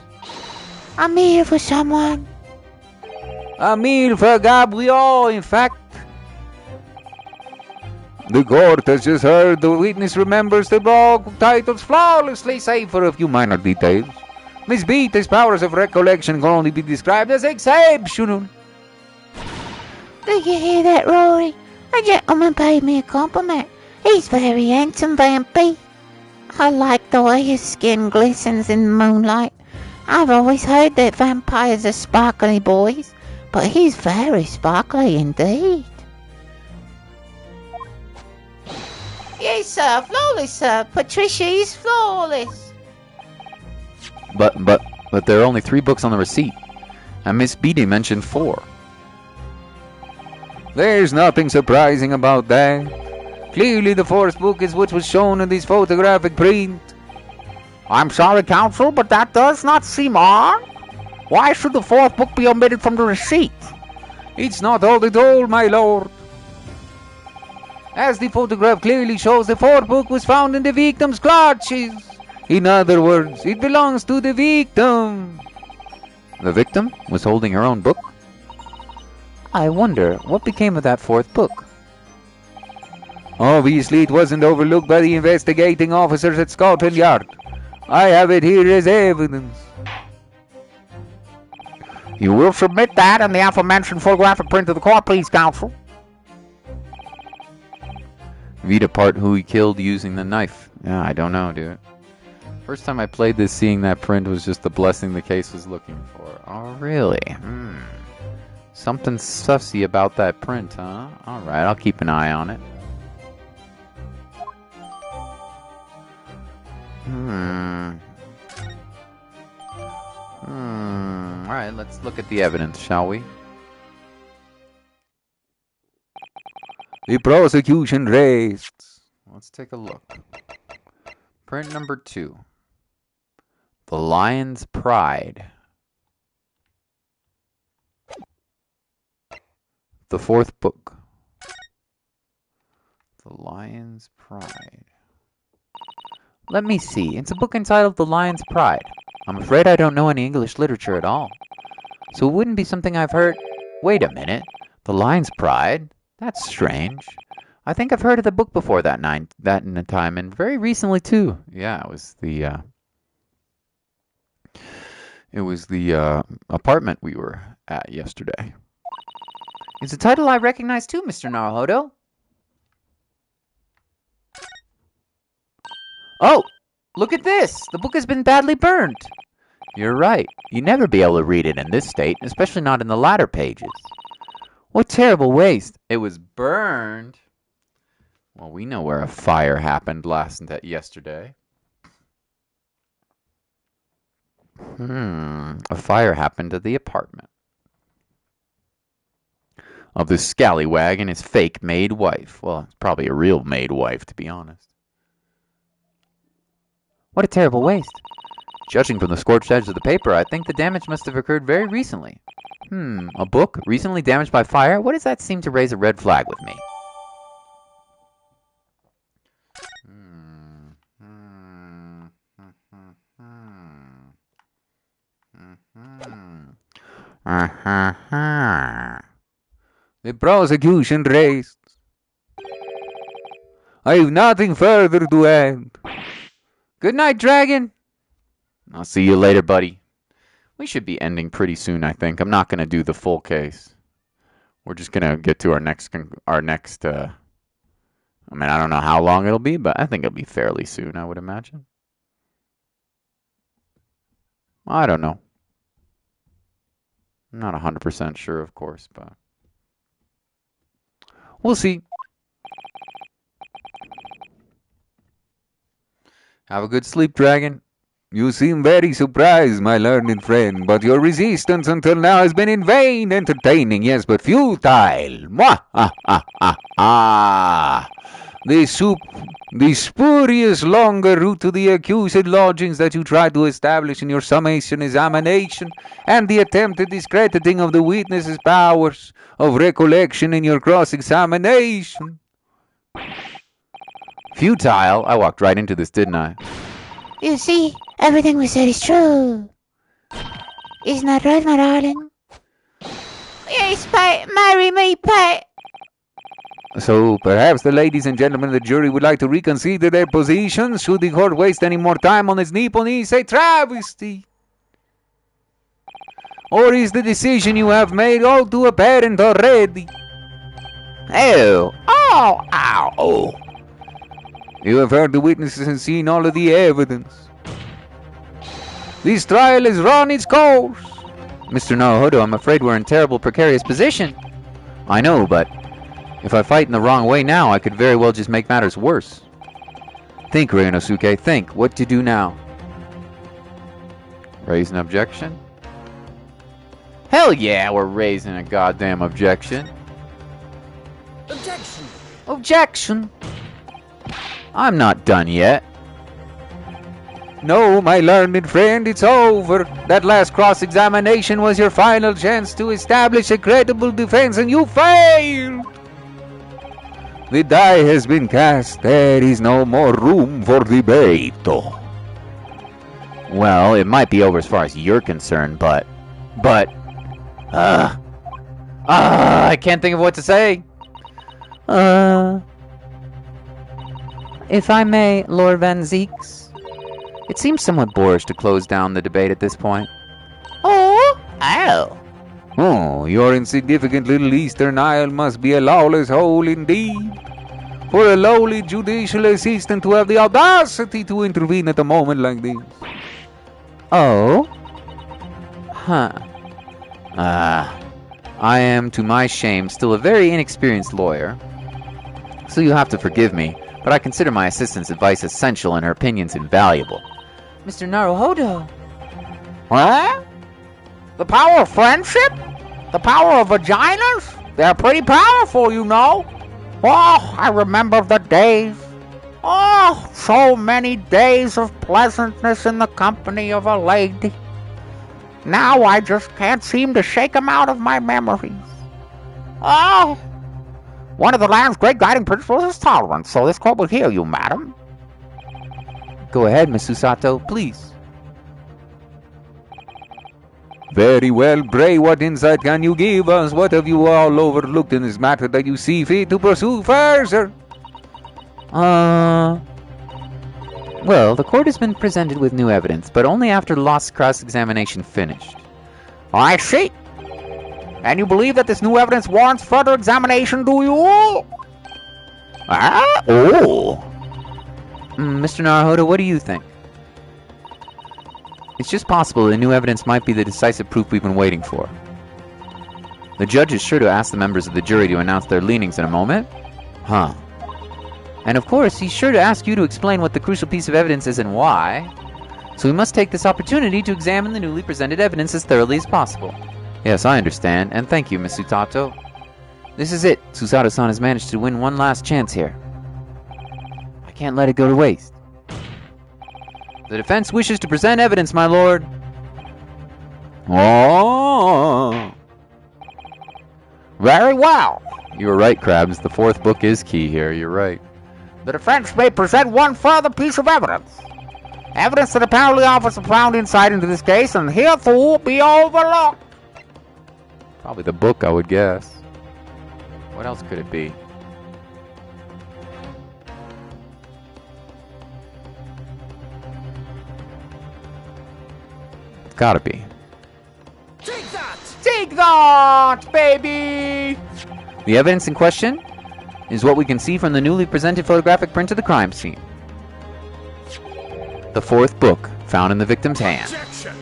I'm here for someone. A meal for Gabriel, in fact. The court has just heard the witness remembers the book titles flawlessly, save for a few minor details. Miss Beatty's powers of recollection can only be described as exceptional. Do you hear that, Rory? A gentleman paid me a compliment. He's very handsome, Vampy. I like the way his skin glistens in the moonlight. I've always heard that vampires are sparkly boys, but he's very sparkly indeed. Yes, sir. Flawless, sir. Patricia is flawless. But there are only 3 books on the receipt, and Miss Beatty mentioned 4. There's nothing surprising about that. Clearly the 4th book is what was shown in this photographic print. I'm sorry, counsel, but that does not seem odd. Why should the 4th book be omitted from the receipt? It's not all at all, my lord. As the photograph clearly shows, the 4th book was found in the victim's clutches. In other words, it belongs to the victim. The victim was holding her own book? I wonder what became of that 4th book. Obviously, it wasn't overlooked by the investigating officers at Scotland Yard. I have it here as evidence. You will submit that and the aforementioned photographic print to the court, please, counsel. Read apart who he killed using the knife. Yeah, I don't know, dude. First time I played this, seeing that print was just the blessing the case was looking for. Oh, really? Something sussy about that print, huh? Alright, I'll keep an eye on it. Alright, let's look at the evidence, shall we? The prosecution rests. Let's take a look. Print number 2. The Lion's Pride. The 4th book. The Lion's Pride. Let me see. It's a book entitled The Lion's Pride. I'm afraid I don't know any English literature at all. So it wouldn't be something I've heard. Wait a minute. The Lion's Pride? That's strange. I think I've heard of the book before that in a time, and very recently too. Yeah, it was the apartment we were at yesterday. It's a title I recognize too, Mr. Naruhodo. Oh, look at this! The book has been badly burned. You're right. You'd never be able to read it in this state, especially not in the latter pages. What terrible waste! It was burned. Well, we know where a fire happened yesterday. A fire happened at the apartment of the scallywag and his fake maid wife. Well, it's probably a real maid wife, to be honest. What a terrible waste. Judging from the scorched edge of the paper, I think the damage must have occurred very recently. A book recently damaged by fire? What does that seem to raise a red flag with me? The prosecution rests. I have nothing further to add. Good night, Dragon. I'll see you later, buddy. We should be ending pretty soon, I think. I'm not going to do the full case. We're just going to get to our next I mean, I don't know how long it'll be, but I think it'll be fairly soon, I would imagine. I don't know. I'm not 100% sure, of course, but we'll see. Have a good sleep, Dragon. You seem very surprised, my learned friend, but your resistance until now has been in vain, entertaining, yes, but futile. Mwah! Ah, ah, ah, ah. The spurious longer route to the accused lodgings that you tried to establish in your summation examination, and the attempted discrediting of the witness's powers of recollection in your cross-examination. Futile? I walked right into this, didn't I? You see, everything we said is true. Isn't that right, my darling? Yes, Pat. Marry me, Pat. So perhaps the ladies and gentlemen of the jury would like to reconsider their positions. Should the court waste any more time on its Nipponese a travesty? Or is the decision you have made all too apparent already? Oh, ow, oh. You have heard the witnesses and seen all of the evidence. This trial has run its course. Mr. Naruhodo, I'm afraid we're in terrible precarious position. I know, but if I fight in the wrong way now, I could very well just make matters worse. Think, Ryunosuke, think. What to do now? Raise an objection? Hell yeah, we're raising a goddamn objection. Objection! Objection! I'm not done yet. No, my learned friend, it's over. That last cross-examination was your final chance to establish a credible defense, and you failed. The die has been cast. There is no more room for debate. Well, it might be over as far as you're concerned, but I can't think of what to say. If I may, Lord Van Zeeks. It seems somewhat boorish to close down the debate at this point. Oh! Oh, your insignificant little Eastern Isle must be a lawless hole indeed. For a lowly judicial assistant to have the audacity to intervene at a moment like this. Oh? Huh. I am, to my shame, still a very inexperienced lawyer. So you'll have to forgive me, but I consider my assistant's advice essential and her opinions invaluable. Mr. Naruhodo. What? The power of friendship? The power of vaginas? They're pretty powerful, you know. Oh, I remember the days. Oh, so many days of pleasantness in the company of a lady. Now I just can't seem to shake 'em out of my memories. Oh, one of the land's great guiding principles is tolerance, so this court will hear you, madam. Go ahead, Miss Susato, please. Very well, Bray, what insight can you give us? What have you all overlooked in this matter that you see fit to pursue further? Well, the court has been presented with new evidence, but only after the last cross-examination finished. I see. And you believe that this new evidence warrants further examination, do you? Ah, oh. Mr. Naruhodo, what do you think? It's just possible the new evidence might be the decisive proof we've been waiting for. The judge is sure to ask the members of the jury to announce their leanings in a moment. Huh. And of course, he's sure to ask you to explain what the crucial piece of evidence is and why. So we must take this opportunity to examine the newly presented evidence as thoroughly as possible. Yes, I understand, and thank you, Miss Susato. This is it. Susato-san has managed to win one last chance here. I can't let it go to waste. The defense wishes to present evidence, my lord. Oh! Very well. You were right, Krabs. The fourth book is key here. You're right. The defense may present one further piece of evidence. Evidence that apparently offers a profound insight into this case and heretofore be overlooked. Probably the book, I would guess. What else could it be? It's gotta be. Take that! Take that, baby! The evidence in question is what we can see from the newly presented photographic print of the crime scene. The fourth book, found in the victim's hand. Objection!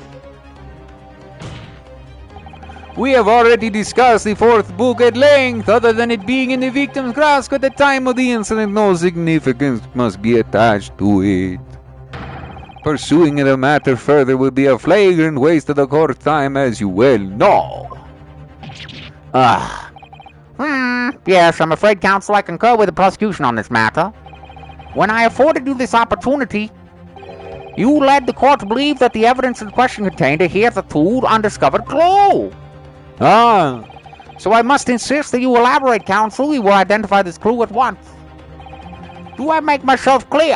We have already discussed the fourth book at length. Other than it being in the victim's grasp at the time of the incident, no significance must be attached to it. Pursuing the matter further would be a flagrant waste of the court time, as you well know. Yes, I'm afraid, counsel, I concur with the prosecution on this matter. When I afforded you this opportunity, you led the court to believe that the evidence in question contained a hitherto undiscovered clue. So I must insist that you elaborate, counsel. You will identify this clue at once. Do I make myself clear?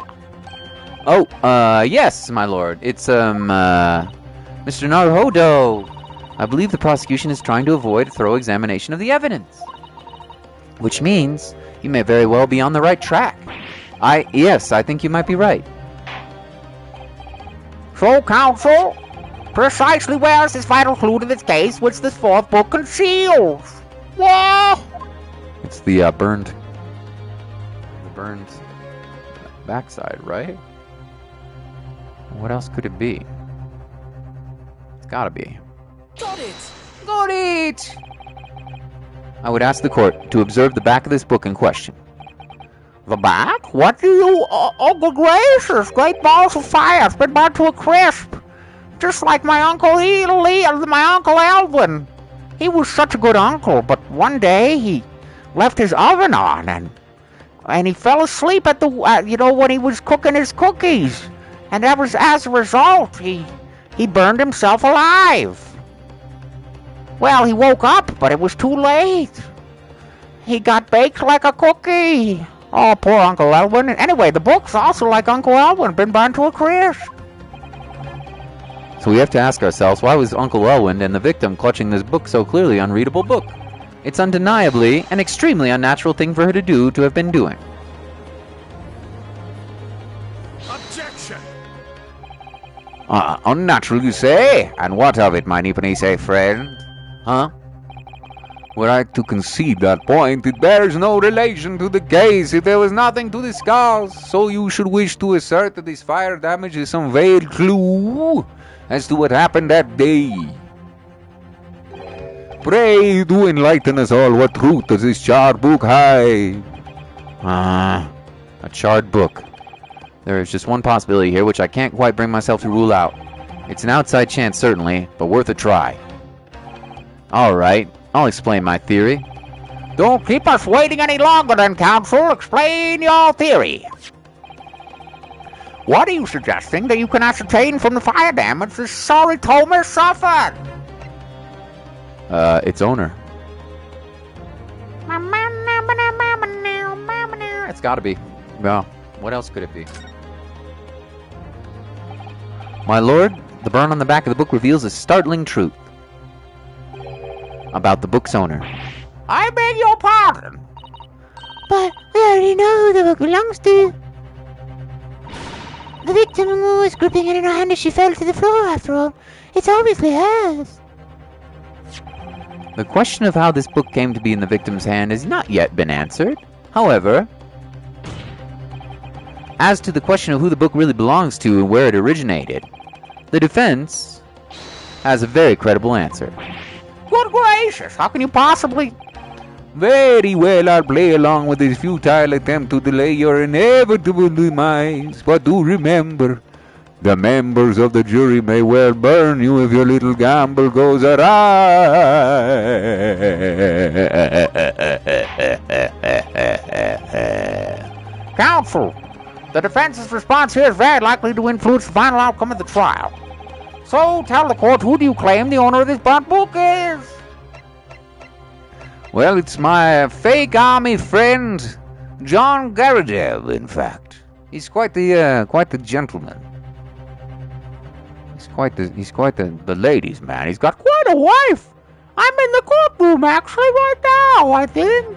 Oh, yes, my lord. It's, Mr. Naruhodo. I believe the prosecution is trying to avoid a thorough examination of the evidence. Which means you may very well be on the right track. Yes, I think you might be right. So, counsel, precisely where is this vital clue to this case which this fourth book conceals? Whoa! It's the burned backside, right? What else could it be? It's gotta be. Got it! Got it! I would ask the court to observe the back of this book in question. The back? What do you... Oh, good gracious! Great balls of fire! It's been burnt to a crisp! Just like my Uncle my Uncle Elvin! He was such a good uncle, but one day he left his oven on and he fell asleep at the... when he was cooking his cookies. And that was as a result, he burned himself alive. Well, he woke up, but it was too late. He got baked like a cookie. Oh, poor Uncle Elwin. Anyway, the book's also like Uncle Elwin, been burned to a crisp. So we have to ask ourselves, why was Uncle Elwin and the victim clutching this book so clearly unreadable book? It's undeniably an extremely unnatural thing for her to do to have been doing. Objection! Unnatural, you say? And what of it, my Nipponese friend? Huh? Were I to concede that point, it bears no relation to the case if there was nothing to discuss. So you should wish to assert that this fire damage is some veiled clue as to what happened that day. Pray do enlighten us all. What truth does this charred book hide? A charred book. There is just one possibility here which I can't quite bring myself to rule out. It's an outside chance, certainly, but worth a try. Alright, I'll explain my theory. Don't keep us waiting any longer then, Counsel. Explain your theory. What are you suggesting that you can ascertain from the fire damage this sorry Thomas suffered? Its owner. It's gotta be. Well, what else could it be? My lord, the burn on the back of the book reveals a startling truth about the book's owner. I beg your pardon. But we already know who the book belongs to. The victim was gripping it in her hand as she fell to the floor, after all. It's obviously hers. The question of how this book came to be in the victim's hand has not yet been answered. However, as to the question of who the book really belongs to and where it originated, the defense has a very credible answer. Good gracious, how can you possibly... Very well, I'll play along with this futile attempt to delay your inevitable demise. But do remember, the members of the jury may well burn you if your little gamble goes awry. Counsel, the defense's response here is very likely to influence the final outcome of the trial. So, tell the court, who do you claim the owner of this burnt book is? Well, it's my fake army friend, John Garadev, in fact. He's quite the gentleman. He's quite the ladies' man. He's got Quite a wife. I'm in the courtroom actually right now, I think.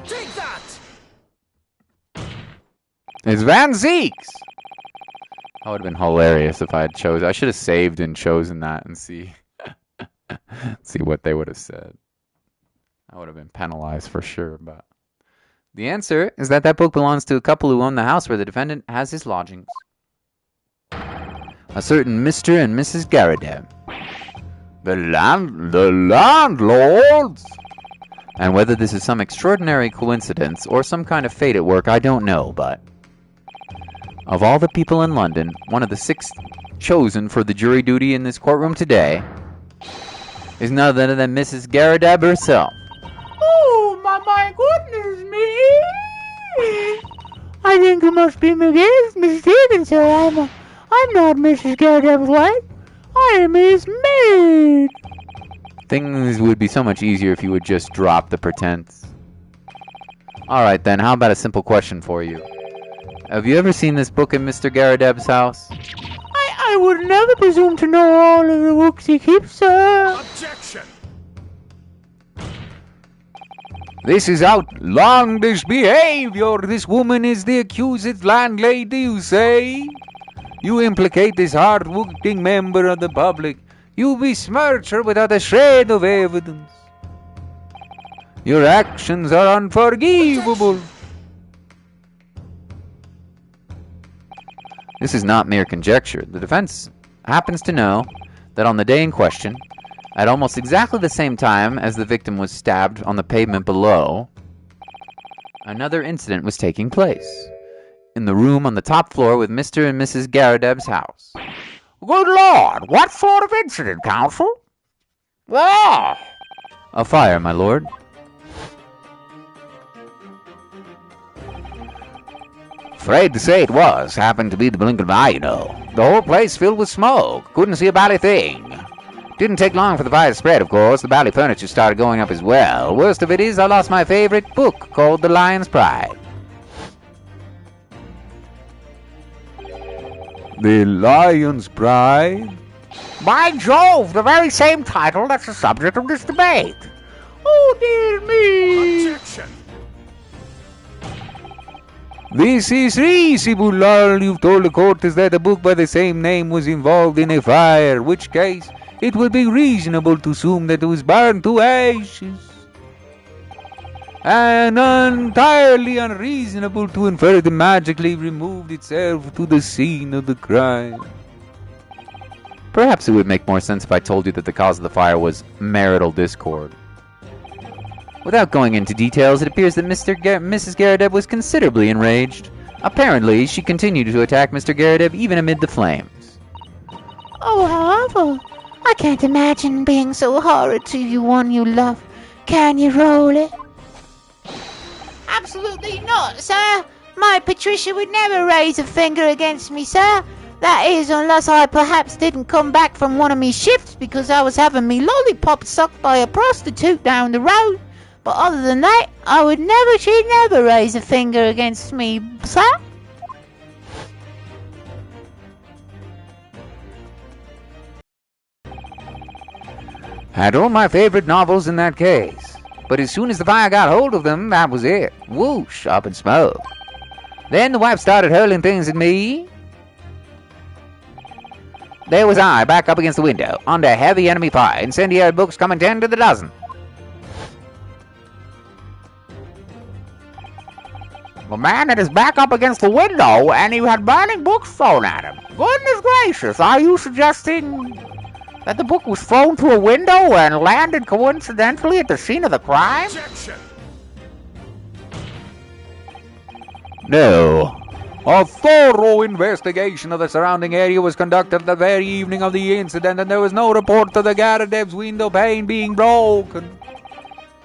Take that! It's Van Zeeks. That would have been hilarious if I had chosen. I should have saved and chosen that and see what they would have said. I would have been penalized for sure, but the answer is that book belongs to a couple who own the house where the defendant has his lodgings. A certain Mr. and Mrs. Garadev. The landlords? And whether this is some extraordinary coincidence or some kind of fate at work, I don't know, but of all the people in London, one of the 6 chosen for the jury duty in this courtroom today is none other than Mrs. Garadev herself. Oh, my goodness me! I think it must be Mrs. Higgins, sir. I'm not Mrs. Garadev's wife. I am his maid. Things would be so much easier if you would just drop the pretense. Alright then, how about a simple question for you? Have you ever seen this book in Mr. Garadev's house? I would never presume to know all of the books he keeps, sir. Objection! This is outlandish behavior. This woman is the accused landlady, you say? You implicate this hard-working member of the public. You besmirch her without a shred of evidence. Your actions are unforgivable. This is not mere conjecture. The defense happens to know that on the day in question, at almost exactly the same time as the victim was stabbed on the pavement below, another incident was taking place in the room on the top floor with Mr. and Mrs. Garadev's house. Good Lord, what sort of incident, Counsel? A fire, my lord. Afraid to say it was. Happened to be the blink of an eye, you know. The whole place filled with smoke. Couldn't see a bally thing. Didn't take long for the fire to spread, of course. The bally furniture started going up as well. Worst of it is I lost my favorite book called The Lion's Pride. The Lion's Pride? By Jove, the very same title that's the subject of this debate. Oh, dear me. Objection! This is reasonable. All you've told the court is that a book by the same name was involved in a fire, which case it would be reasonable to assume that it was burned to ashes. And entirely unreasonable to infer it magically removed itself to the scene of the crime. Perhaps it would make more sense if I told you that the cause of the fire was marital discord. Without going into details, it appears that Mrs. Garadev was considerably enraged. Apparently, she continued to attack Mr. Garadev even amid the flames. Oh, how awful. I can't imagine being so horrid to you one you love. can you roll it? Absolutely not, sir. My Patricia would never raise a finger against me, sir. That is, unless I perhaps didn't come back from one of me shifts because I was having me lollipop sucked by a prostitute down the road. But other than that, I would never, she'd never raise a finger against me, sir. Had all my favorite novels in that case. But as soon as the fire got hold of them, that was it. Whoosh, up in smoke. Then the wife started hurling things at me. There was I, back up against the window, under heavy enemy fire, incendiary books coming 10 to the dozen. The man had his back up against the window, and he had burning books thrown at him. Goodness gracious, are you suggesting that the book was thrown through a window and landed coincidentally at the scene of the crime? Objection! No. A thorough investigation of the surrounding area was conducted the very evening of the incident, and there was no report of the Garadev's window pane being broken.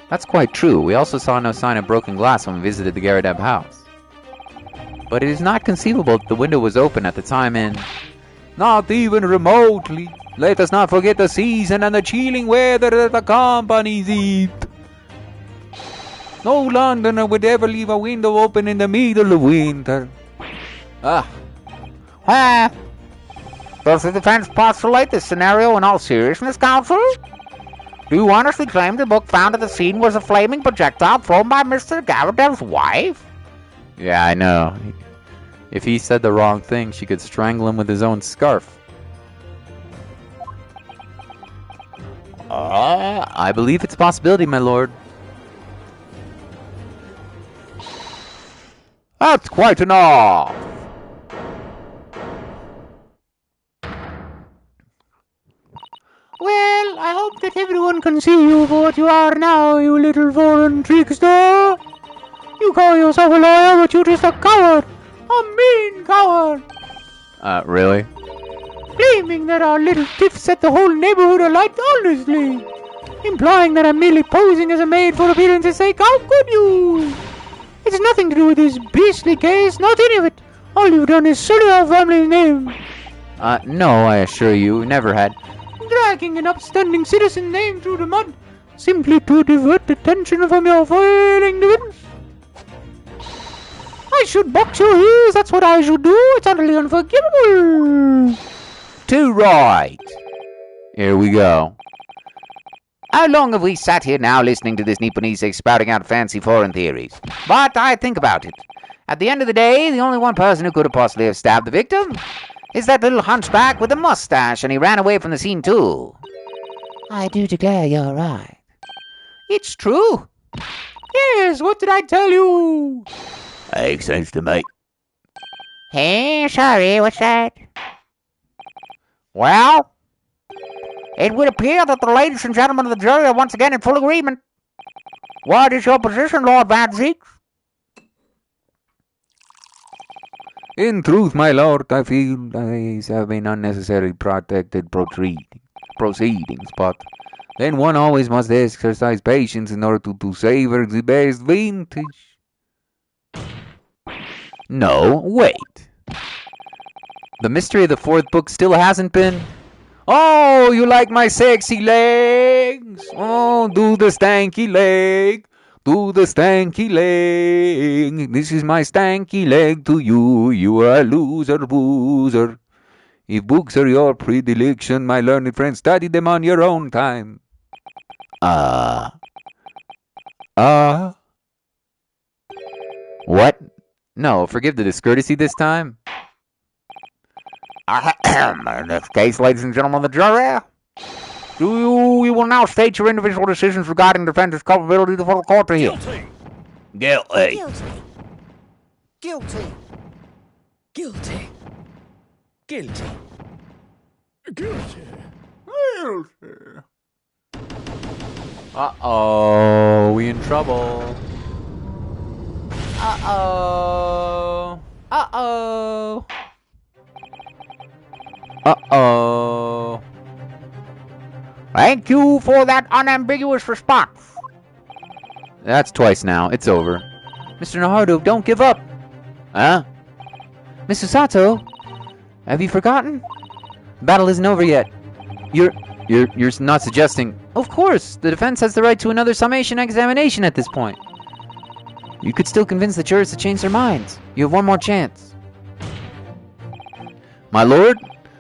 That's quite true. We also saw no sign of broken glass when we visited the Garadeb house. But it is not conceivable that the window was open at the time in... Not even remotely. Let us not forget the season and the chilling weather that accompanies it. No Londoner would ever leave a window open in the middle of winter. Does the defense postulate this scenario in all seriousness, counsel? Do you honestly claim the book found at the scene was a flaming projectile thrown by Mr. Garadev's wife? Yeah, I know. If he said the wrong thing, she could strangle him with his own scarf. I believe it's a possibility, my lord. That's quite enough. Well, I hope that everyone can see you for what you are now, you little foreign trickster. You call yourself a lawyer, but you're just a coward. A mean coward. Really? Claiming that our little tiff set the whole neighborhood alight honestly. Implying that I'm merely posing as a maid for appearance's sake. How could you? It's nothing to do with this beastly case, not any of it. All you've done is sully our family's name. No, I assure you, never had. Dragging an upstanding citizen name through the mud, simply to divert attention from your failing defense. I should box your ears, that's what I should do. It's utterly unforgivable. Too right. Here we go. How long have we sat here now listening to this Nipponese spouting out fancy foreign theories? But I think about it. At the end of the day, the only one person who could have possibly have stabbed the victim is that little hunchback with a mustache, and he ran away from the scene too. I do declare you're right. It's true. Yes, what did I tell you? Makes sense to me. Hey, sorry, what's that? Well, it would appear that the ladies and gentlemen of the jury are once again in full agreement. What is your position, Lord Van Zeek? In truth, my lord, I feel these have been unnecessarily protected proceedings, but then one always must exercise patience in order to savor the best vintage. No, wait. The mystery of the fourth book still hasn't been... Oh, you like my sexy legs? Oh, do the stanky leg. Do the stanky leg. This is my stanky leg to you. You are a loser, boozer. If books are your predilection, my learned friend, study them on your own time. What? No, forgive the discourtesy this time. In this case, ladies and gentlemen of the jury, you will now state your individual decisions regarding defendant's culpability before the court to hear. Guilty! Guilty! Guilty! Guilty! Guilty. Uh-oh, we in trouble. Uh-oh. Uh-oh. Uh-oh. Thank you for that unambiguous response. That's twice now. It's over. Mr. Naruto, don't give up! Huh? Mr. Sato, have you forgotten? The battle isn't over yet. You're not suggesting... Of course, the defense has the right to another summation examination at this point. You could still convince the jurors to change their minds. You have one more chance. My lord,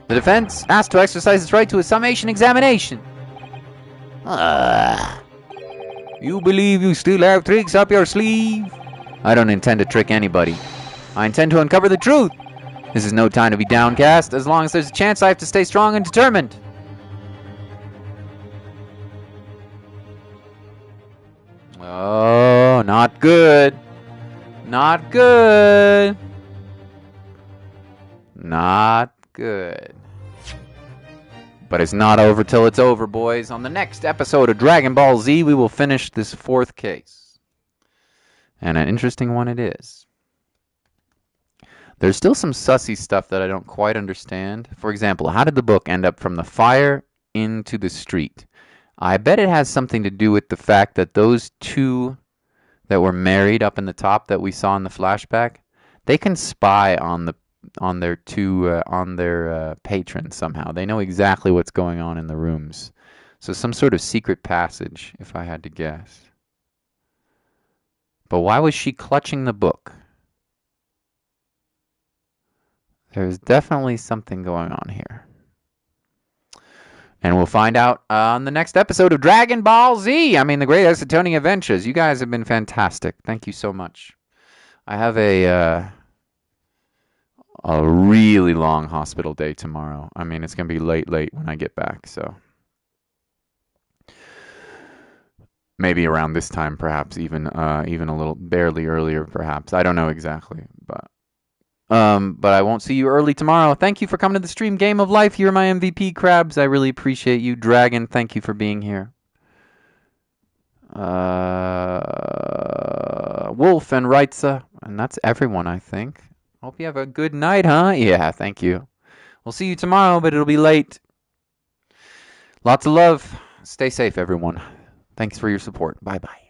the defense asked to exercise its right to a summation examination. You believe you still have tricks up your sleeve? I don't intend to trick anybody. I intend to uncover the truth. This is no time to be downcast. As long as there's a chance, I have to stay strong and determined. Oh, not good. Not good. Not good. But it's not over till it's over, boys. On the next episode of Dragon Ball Z, we will finish this fourth case. And an interesting one it is. There's still some sussy stuff that I don't quite understand. For example, how did the book end up from the fire into the street? I bet it has something to do with the fact that those two that were married up in the top that we saw in the flashback, they can spy on their patrons somehow. They know exactly what's going on in the rooms. So some sort of secret passage, if I had to guess. But why was she clutching the book? There's definitely something going on here. And we'll find out on the next episode of Dragon Ball Z. I mean, the Great Esatonian Adventures. You guys have been fantastic. Thank you so much. I have a really long hospital day tomorrow. I mean, it's going to be late when I get back, so. Maybe around this time, perhaps, even a little, barely earlier, perhaps. I don't know exactly, but I won't see you early tomorrow. Thank you for coming to the stream. Game of Life, you're my MVP, Krabs. I really appreciate you. Dragon, thank you for being here. Wolf and Reitza, and that's everyone, I think. Hope you have a good night, huh? Yeah, thank you. We'll see you tomorrow, but it'll be late. Lots of love. Stay safe, everyone. Thanks for your support. Bye-bye.